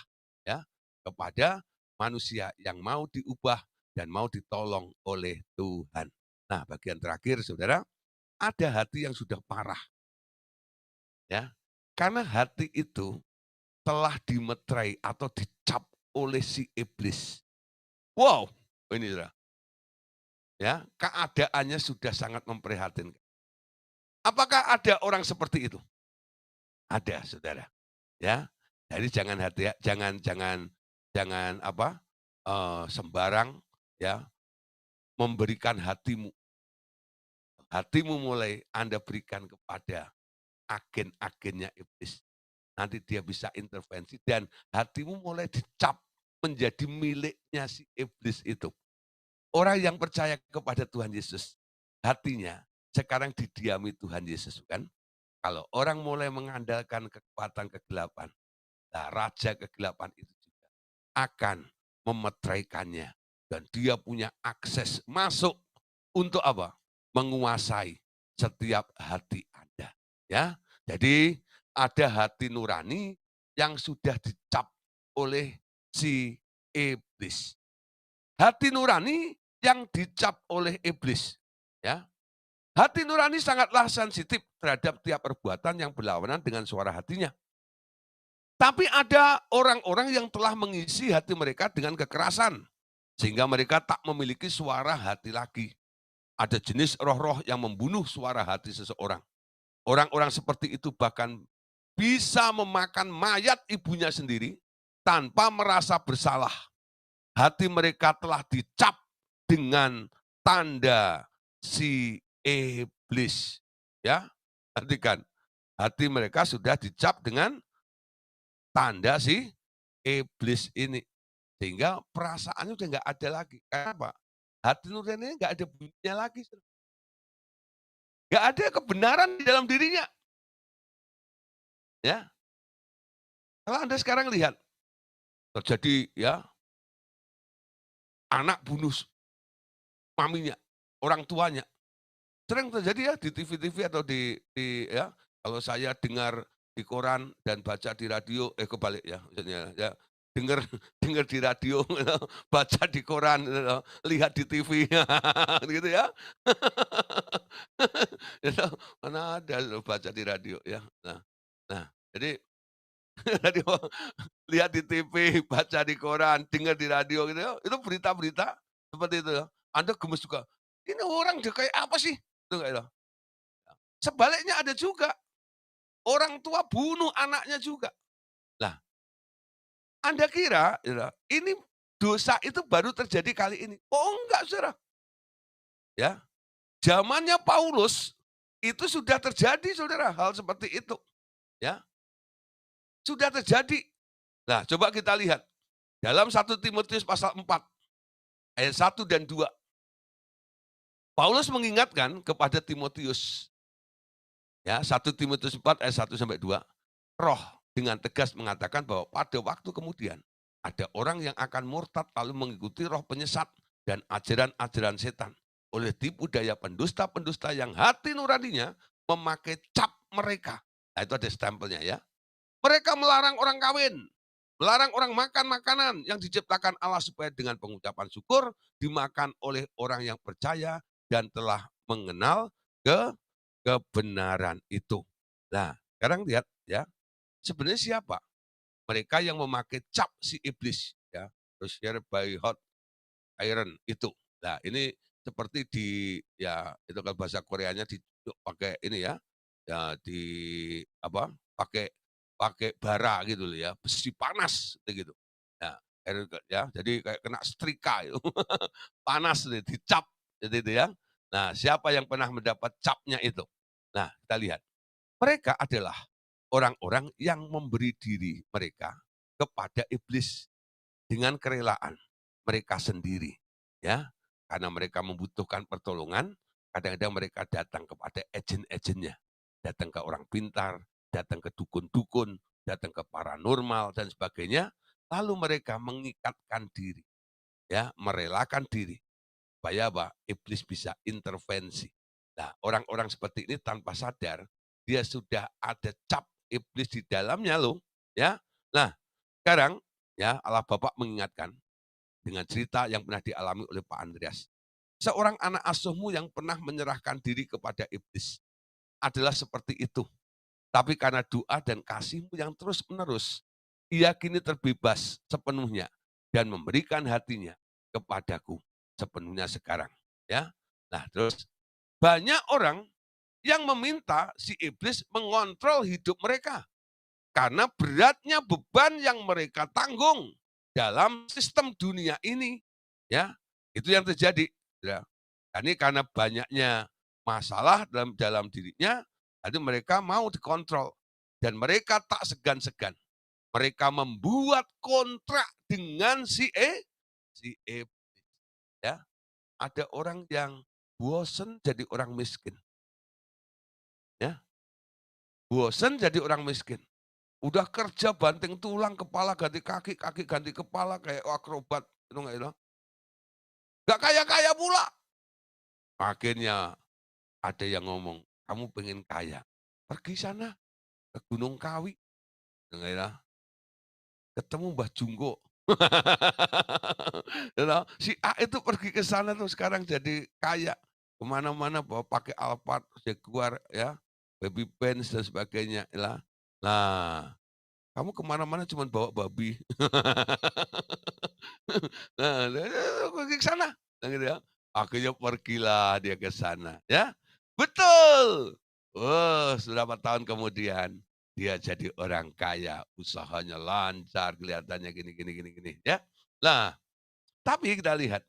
ya kepada manusia yang mau diubah dan mau ditolong oleh Tuhan. Nah, bagian terakhir Saudara, ada hati yang sudah parah. Ya. Karena hati itu telah dimeterai atau dicap oleh si iblis. Wow, ini Saudara. Ya, keadaannya sudah sangat memprihatinkan. Apakah ada orang seperti itu? Ada, Saudara. Ya. Jadi jangan jangan apa? Sembarang ya memberikan hatimu. Hatimu mulai Anda berikan kepada agen-agennya iblis. Nanti dia bisa intervensi dan hatimu mulai dicap menjadi miliknya si iblis itu. Orang yang percaya kepada Tuhan Yesus, hatinya sekarang didiami Tuhan Yesus kan. Kalau orang mulai mengandalkan kekuatan kegelapan, nah raja kegelapan itu juga akan memeteraikannya. Dan dia punya akses masuk untuk apa? Menguasai setiap hati Anda. Ya, jadi ada hati nurani yang sudah dicap oleh si iblis. Hati nurani yang dicap oleh iblis. Ya, hati nurani sangatlah sensitif terhadap tiap perbuatan yang berlawanan dengan suara hatinya. Tapi ada orang-orang yang telah mengisi hati mereka dengan kekerasan, sehingga mereka tak memiliki suara hati lagi. Ada jenis roh-roh yang membunuh suara hati seseorang. Orang-orang seperti itu bahkan bisa memakan mayat ibunya sendiri tanpa merasa bersalah. Hati mereka telah dicap dengan tanda si iblis. Ya, perhatikan. Hati mereka sudah dicap dengan tanda si iblis ini. Sehingga perasaannya udah nggak ada lagi. Kenapa? Hati nurani nggak ada bunyinya lagi. Nggak ada kebenaran di dalam dirinya. Ya, kalau Anda sekarang lihat, terjadi ya, anak bunuh maminya, orang tuanya. Sering terjadi ya di TV-TV atau di ya, kalau saya dengar di koran dan baca di radio, kebalik ya maksudnya ya, dengar dengar di radio, baca di koran, lihat di TV, gitu ya. Itu mana ada loh baca di radio ya. Nah nah, jadi radio, lihat di TV, baca di koran, dengar di radio gitu ya, itu berita-berita seperti itu ya. Anda gemes juga, "Ini orang udah kayak apa sih?" Itu kayak itu. Sebaliknya ada juga, orang tua bunuh anaknya juga. Lah, Anda kira gitu, ini dosa itu baru terjadi kali ini? Oh enggak Saudara, ya. Zamannya Paulus, itu sudah terjadi Saudara, hal seperti itu, ya. Sudah terjadi. Nah, coba kita lihat, dalam 1 Timotius pasal 4, ayat 1 dan 2. Paulus mengingatkan kepada Timotius, ya 1 Timotius 4 ayat 1 sampai 2, Roh dengan tegas mengatakan bahwa pada waktu kemudian ada orang yang akan murtad lalu mengikuti roh penyesat dan ajaran-ajaran setan. Oleh tipu daya pendusta-pendusta yang hati nuraninya memakai cap mereka. Nah, itu ada stempelnya ya. Mereka melarang orang kawin, melarang orang makan makanan yang diciptakan Allah supaya dengan pengucapan syukur dimakan oleh orang yang percaya dan telah mengenal ke kebenaran itu. Nah, sekarang lihat ya, sebenarnya siapa? Mereka yang memakai cap si iblis ya, terus share by hot iron itu. Nah, ini seperti di ya itu kalau bahasa Koreanya pakai ini ya, ya di apa? Pakai pakai bara gitu loh ya, besi panas gitu. Ya, ya, jadi kayak kena setrika itu. Panas nih, dicap jadi itu ya. Nah, siapa yang pernah mendapat capnya itu? Nah, kita lihat. Mereka adalah orang-orang yang memberi diri mereka kepada iblis dengan kerelaan mereka sendiri, ya. Karena mereka membutuhkan pertolongan, kadang-kadang mereka datang kepada agen-agennya, datang ke orang pintar, datang ke dukun-dukun, datang ke paranormal dan sebagainya, lalu mereka mengikatkan diri, ya, merelakan diri supaya apa? Iblis bisa intervensi. Nah, orang-orang seperti ini tanpa sadar, dia sudah ada cap iblis di dalamnya loh, ya. Nah, sekarang ya Allah Bapak mengingatkan dengan cerita yang pernah dialami oleh Pak Andreas. Seorang anak asuhmu yang pernah menyerahkan diri kepada iblis adalah seperti itu. Tapi karena doa dan kasihmu yang terus-menerus, ia kini terbebas sepenuhnya dan memberikan hatinya kepadaku sepenuhnya sekarang. Ya, nah terus banyak orang yang meminta si iblis mengontrol hidup mereka karena beratnya beban yang mereka tanggung dalam sistem dunia ini. Ya, itu yang terjadi. Ya. Ini karena banyaknya masalah dalam dalam dirinya, jadi mereka mau dikontrol dan mereka tak segan-segan. Mereka membuat kontrak dengan si E. Ya, ada orang yang bosen jadi orang miskin. Ya, bosen jadi orang miskin. Udah kerja banting tulang, kepala ganti kaki, kaki ganti kepala kayak akrobat, itu nggak itu. Nggak kaya-kaya pula. Akhirnya ada yang ngomong, kamu pengen kaya, pergi sana ke Gunung Kawi, nggak ya, ketemu Mbah Jungko. You know, si A itu pergi ke sana tuh sekarang jadi kaya. Kemana-mana bawa pakai Alphard, Jaguar, ya, baby Benz dan sebagainya. Ya. Nah, kamu kemana-mana cuma bawa babi. Nah, pergi ke sana, nah, gitu ya. Akhirnya pergilah dia ke sana, ya. Betul. Oh, sudah 4 tahun kemudian dia jadi orang kaya, usahanya lancar, kelihatannya gini gini gini gini, ya. Nah, tapi kita lihat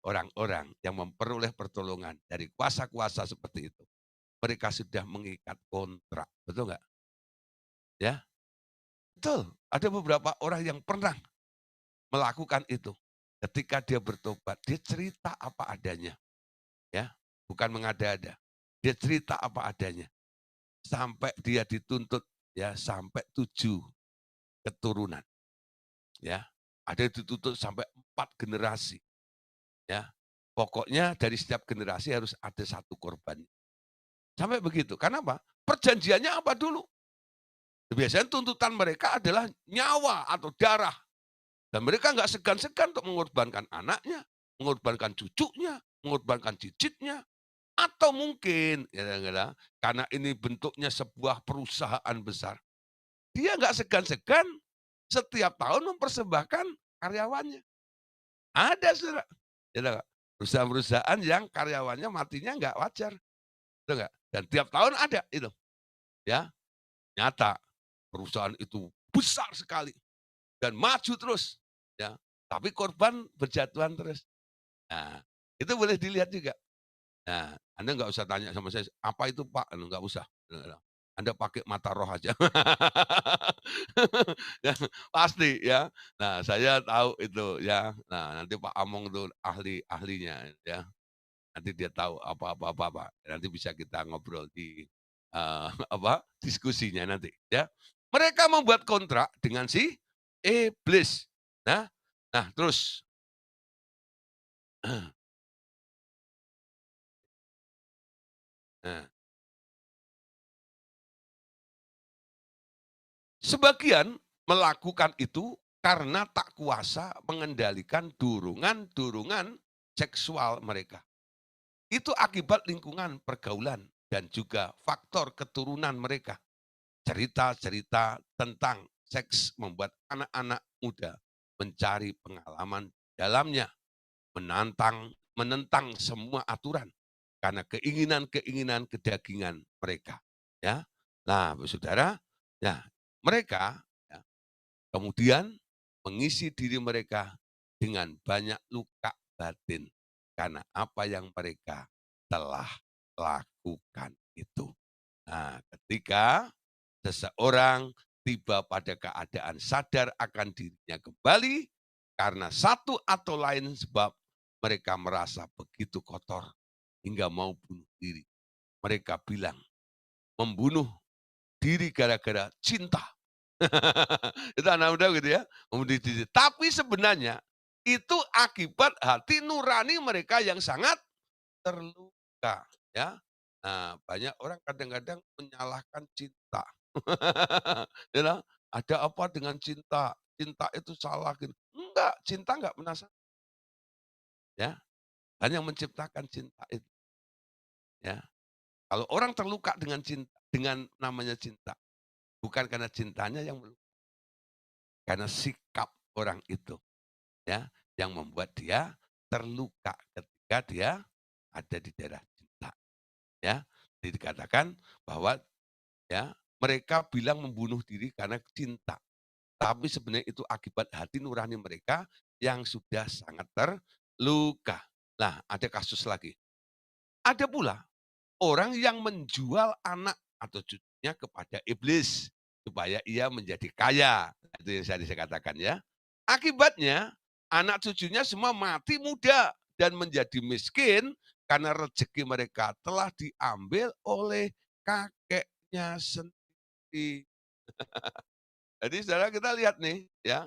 orang-orang yang memperoleh pertolongan dari kuasa-kuasa seperti itu, mereka sudah mengikat kontrak, betul nggak? Ya, betul. Ada beberapa orang yang pernah melakukan itu. Ketika dia bertobat, dia cerita apa adanya, ya, bukan mengada-ada. Dia cerita apa adanya, sampai dia dituntut, ya, sampai 7 keturunan, ya. Ada yang dituntut sampai 4 generasi, ya. Pokoknya dari setiap generasi harus ada satu korban. Sampai begitu. Kenapa? Perjanjiannya apa dulu? Biasanya tuntutan mereka adalah nyawa atau darah. Dan mereka nggak segan-segan untuk mengorbankan anaknya, mengorbankan cucunya, mengorbankan cicitnya. Atau mungkin kadang-kadang karena ini bentuknya sebuah perusahaan besar, dia nggak segan-segan setiap tahun mempersembahkan karyawannya. Ada Saudara, gitu nggak? Perusahaan-perusahaan yang karyawannya matinya nggak wajar, betul nggak? Dan tiap tahun ada itu, ya. Nyata perusahaan itu besar sekali dan maju terus, ya. Tapi korban berjatuhan terus. Nah, itu boleh dilihat juga. Nah, Anda nggak usah tanya sama saya, "Apa itu Pak?" Nggak usah. Anda pakai mata roh aja. Ya, pasti ya. Nah, saya tahu itu ya. Nah, nanti Pak Among itu ahli-ahlinya ya. Nanti dia tahu apa. Nanti bisa kita ngobrol di, apa, diskusinya nanti ya. Mereka membuat kontrak dengan si iblis. Nah nah terus, nah, sebagian melakukan itu karena tak kuasa mengendalikan dorongan-dorongan seksual mereka. Itu akibat lingkungan pergaulan dan juga faktor keturunan mereka. Cerita-cerita tentang seks membuat anak-anak muda mencari pengalaman dalamnya, menentang semua aturan karena keinginan-keinginan kedagingan mereka, ya. Nah, Saudara, ya, mereka ya, kemudian mengisi diri mereka dengan banyak luka batin karena apa yang mereka telah lakukan itu. Nah, ketika seseorang tiba pada keadaan sadar akan dirinya kembali karena satu atau lain sebab mereka merasa begitu kotor hingga mau bunuh diri. Mereka bilang membunuh diri gara-gara cinta. Itu anak muda gitu ya, membunuh diri. Tapi sebenarnya itu akibat hati nurani mereka yang sangat terluka, ya. Nah, banyak orang kadang-kadang menyalahkan cinta. You know, ada apa dengan cinta? Cinta itu salah gitu. Enggak, cinta enggak pernah salah, ya. Hanya menciptakan cinta itu, ya. Kalau orang terluka dengan cinta, dengan namanya cinta, bukan karena cintanya yang melukai, karena sikap orang itu, ya, yang membuat dia terluka ketika dia ada di daerah cinta, ya. Jadi dikatakan bahwa ya, mereka bilang membunuh diri karena cinta. Tapi sebenarnya itu akibat hati nurani mereka yang sudah sangat terluka. Nah, ada kasus lagi. Ada pula orang yang menjual anak atau cucunya kepada iblis supaya ia menjadi kaya. Itu yang saya katakan ya. Akibatnya anak cucunya semua mati muda dan menjadi miskin karena rezeki mereka telah diambil oleh kakeknya sendiri. Jadi saudara kita lihat nih ya,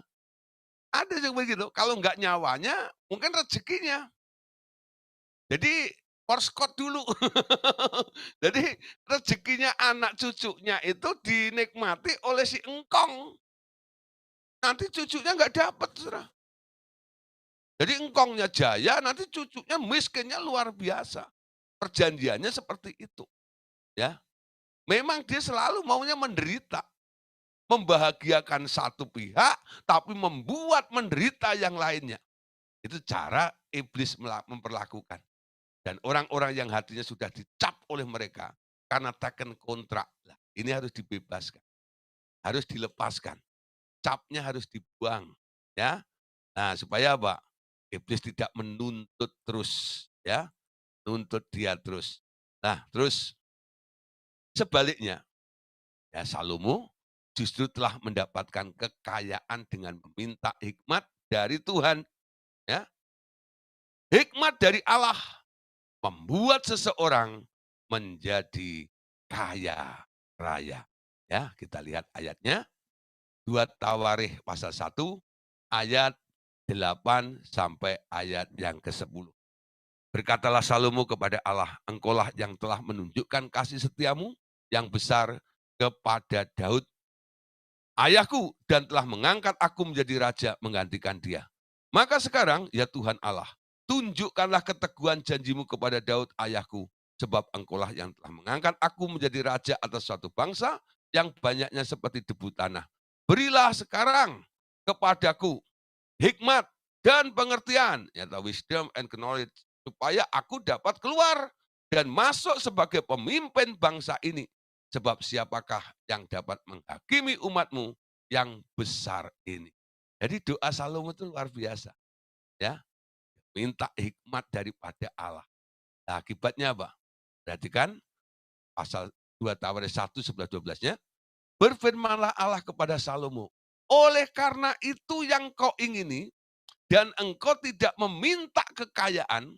ada yang begitu, kalau enggak nyawanya, mungkin rezekinya. Jadi perskot dulu. Jadi rezekinya anak cucunya itu dinikmati oleh si engkong. Nanti cucunya enggak dapat, Saudara. Jadi engkongnya jaya, nanti cucunya miskinnya luar biasa. Perjanjiannya seperti itu, ya. Memang dia selalu maunya menderita, membahagiakan satu pihak, tapi membuat menderita yang lainnya. Itu cara iblis memperlakukan. Dan orang-orang yang hatinya sudah dicap oleh mereka karena taken kontrak. Nah, ini harus dibebaskan, harus dilepaskan. Capnya harus dibuang, ya. Nah, supaya apa? Iblis tidak menuntut terus, ya, nuntut dia terus. Nah, terus sebaliknya, ya Salomo justru telah mendapatkan kekayaan dengan meminta hikmat dari Tuhan, ya. Hikmat dari Allah membuat seseorang menjadi kaya raya. Ya, kita lihat ayatnya. 2 Tawarikh pasal 1 ayat 8 sampai ayat yang ke-10. Berkatalah Salomo kepada Allah, Engkaulah yang telah menunjukkan kasih setiamu yang besar kepada Daud ayahku dan telah mengangkat aku menjadi raja menggantikan dia. Maka sekarang, ya Tuhan Allah, tunjukkanlah keteguhan janjimu kepada Daud ayahku, sebab engkaulah yang telah mengangkat aku menjadi raja atas suatu bangsa yang banyaknya seperti debu tanah. Berilah sekarang kepadaku hikmat dan pengertian, yaitu wisdom and knowledge, supaya aku dapat keluar dan masuk sebagai pemimpin bangsa ini. Sebab siapakah yang dapat menghakimi umatmu yang besar ini. Jadi doa Salomo itu luar biasa. Ya, minta hikmat daripada Allah. Nah, akibatnya apa? Perhatikan pasal 2 Tawarikh 1, 11-12-nya. Berfirmanlah Allah kepada Salomo, oleh karena itu yang kau ingini, dan engkau tidak meminta kekayaan,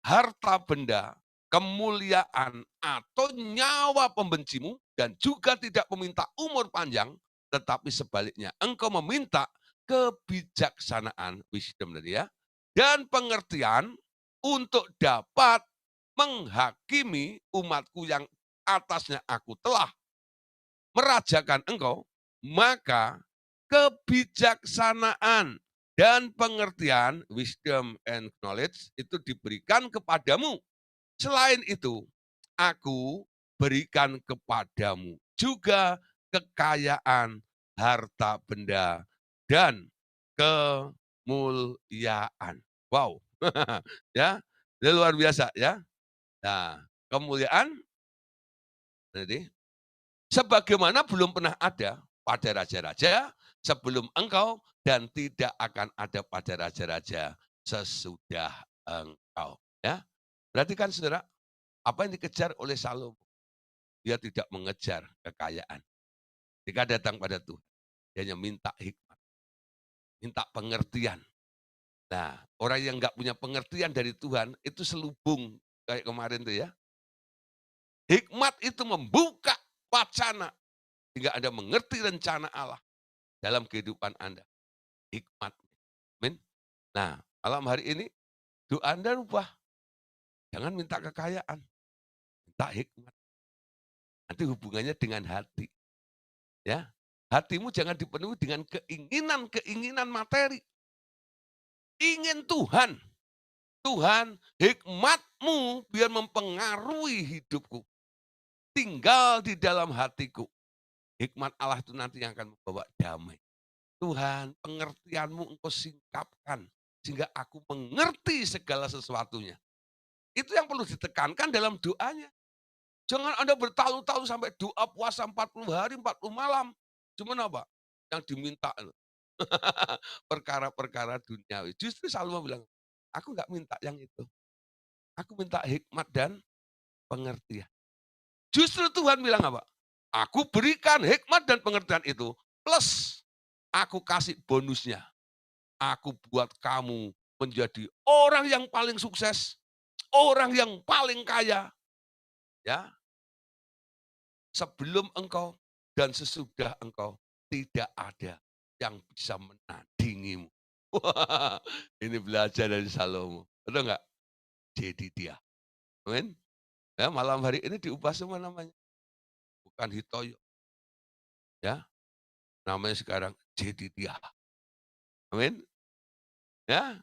harta benda, kemuliaan, atau nyawa pembencimu, dan juga tidak meminta umur panjang, tetapi sebaliknya engkau meminta kebijaksanaan, wisdom tadi ya, dan pengertian untuk dapat menghakimi umatku yang atasnya aku telah merajakan engkau, maka kebijaksanaan dan pengertian, wisdom and knowledge, itu diberikan kepadamu. Selain itu, aku berikan kepadamu juga kekayaan, harta benda, dan kemuliaan. Wow, ya, ini luar biasa ya. Nah, kemuliaan, jadi sebagaimana belum pernah ada pada raja-raja sebelum engkau dan tidak akan ada pada raja-raja sesudah engkau. Ya, berarti kan saudara, apa yang dikejar oleh Salomo? Dia tidak mengejar kekayaan. Jika datang pada Tuhan, dia hanya minta hikmat, minta pengertian. Nah, orang yang nggak punya pengertian dari Tuhan itu selubung kayak kemarin tuh ya. Hikmat itu membuka wacana sehingga Anda mengerti rencana Allah dalam kehidupan Anda. Hikmat. Amin. Nah, malam hari ini doa Anda rubah. Jangan minta kekayaan, minta hikmat. Nanti hubungannya dengan hati. Ya, hatimu jangan dipenuhi dengan keinginan-keinginan materi. Ingin Tuhan. Tuhan, hikmatmu biar mempengaruhi hidupku. Tinggal di dalam hatiku. Hikmat Allah itu nanti yang akan membawa damai. Tuhan, pengertianmu engkau singkapkan. Sehingga aku mengerti segala sesuatunya. Itu yang perlu ditekankan dalam doanya. Jangan Anda bertahun-tahun sampai doa puasa 40 hari, 40 malam. Cuman apa? Yang diminta. Perkara-perkara duniawi. Justru Salomo bilang, aku nggak minta yang itu. Aku minta hikmat dan pengertian. Justru Tuhan bilang apa? Aku berikan hikmat dan pengertian itu. Plus, aku kasih bonusnya. Aku buat kamu menjadi orang yang paling sukses. Orang yang paling kaya. Ya, sebelum engkau dan sesudah engkau tidak ada yang bisa menandingimu. Wah, ini belajar dari Salomo. Betul enggak? Jadi dia. Amin. Ya, malam hari ini diubah semua namanya. Bukan Hitoyo. Ya, namanya sekarang jadi dia. Amin. Ya,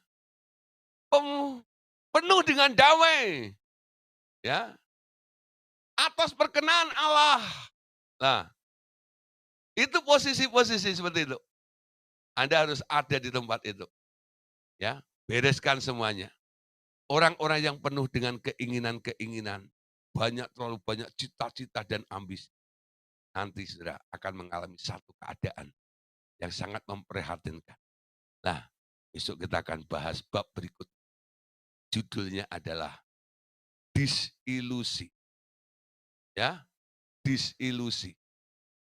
penuh dengan damai. Ya, atas perkenan Allah. Nah, itu posisi-posisi seperti itu. Anda harus ada di tempat itu. Ya, bereskan semuanya. Orang-orang yang penuh dengan keinginan-keinginan, terlalu banyak cita-cita dan ambisi, nanti saudara akan mengalami satu keadaan yang sangat memprihatinkan. Nah, Besok kita akan bahas bab berikut. Judulnya adalah disilusi. Ya, disilusi.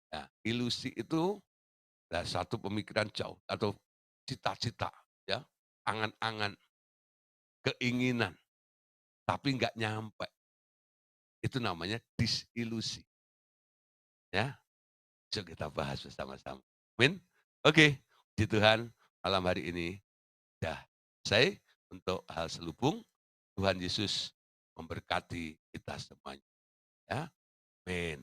Ya, ilusi itu satu pemikiran jauh atau cita-cita, ya, angan-angan, keinginan, tapi nggak nyampe. Itu namanya disilusi. Ya, yuk kita bahas bersama-sama. Amin. Oke, puji Tuhan malam hari ini dah selesai untuk hal selubung. Tuhan Yesus memberkati kita semuanya. Ya, amin.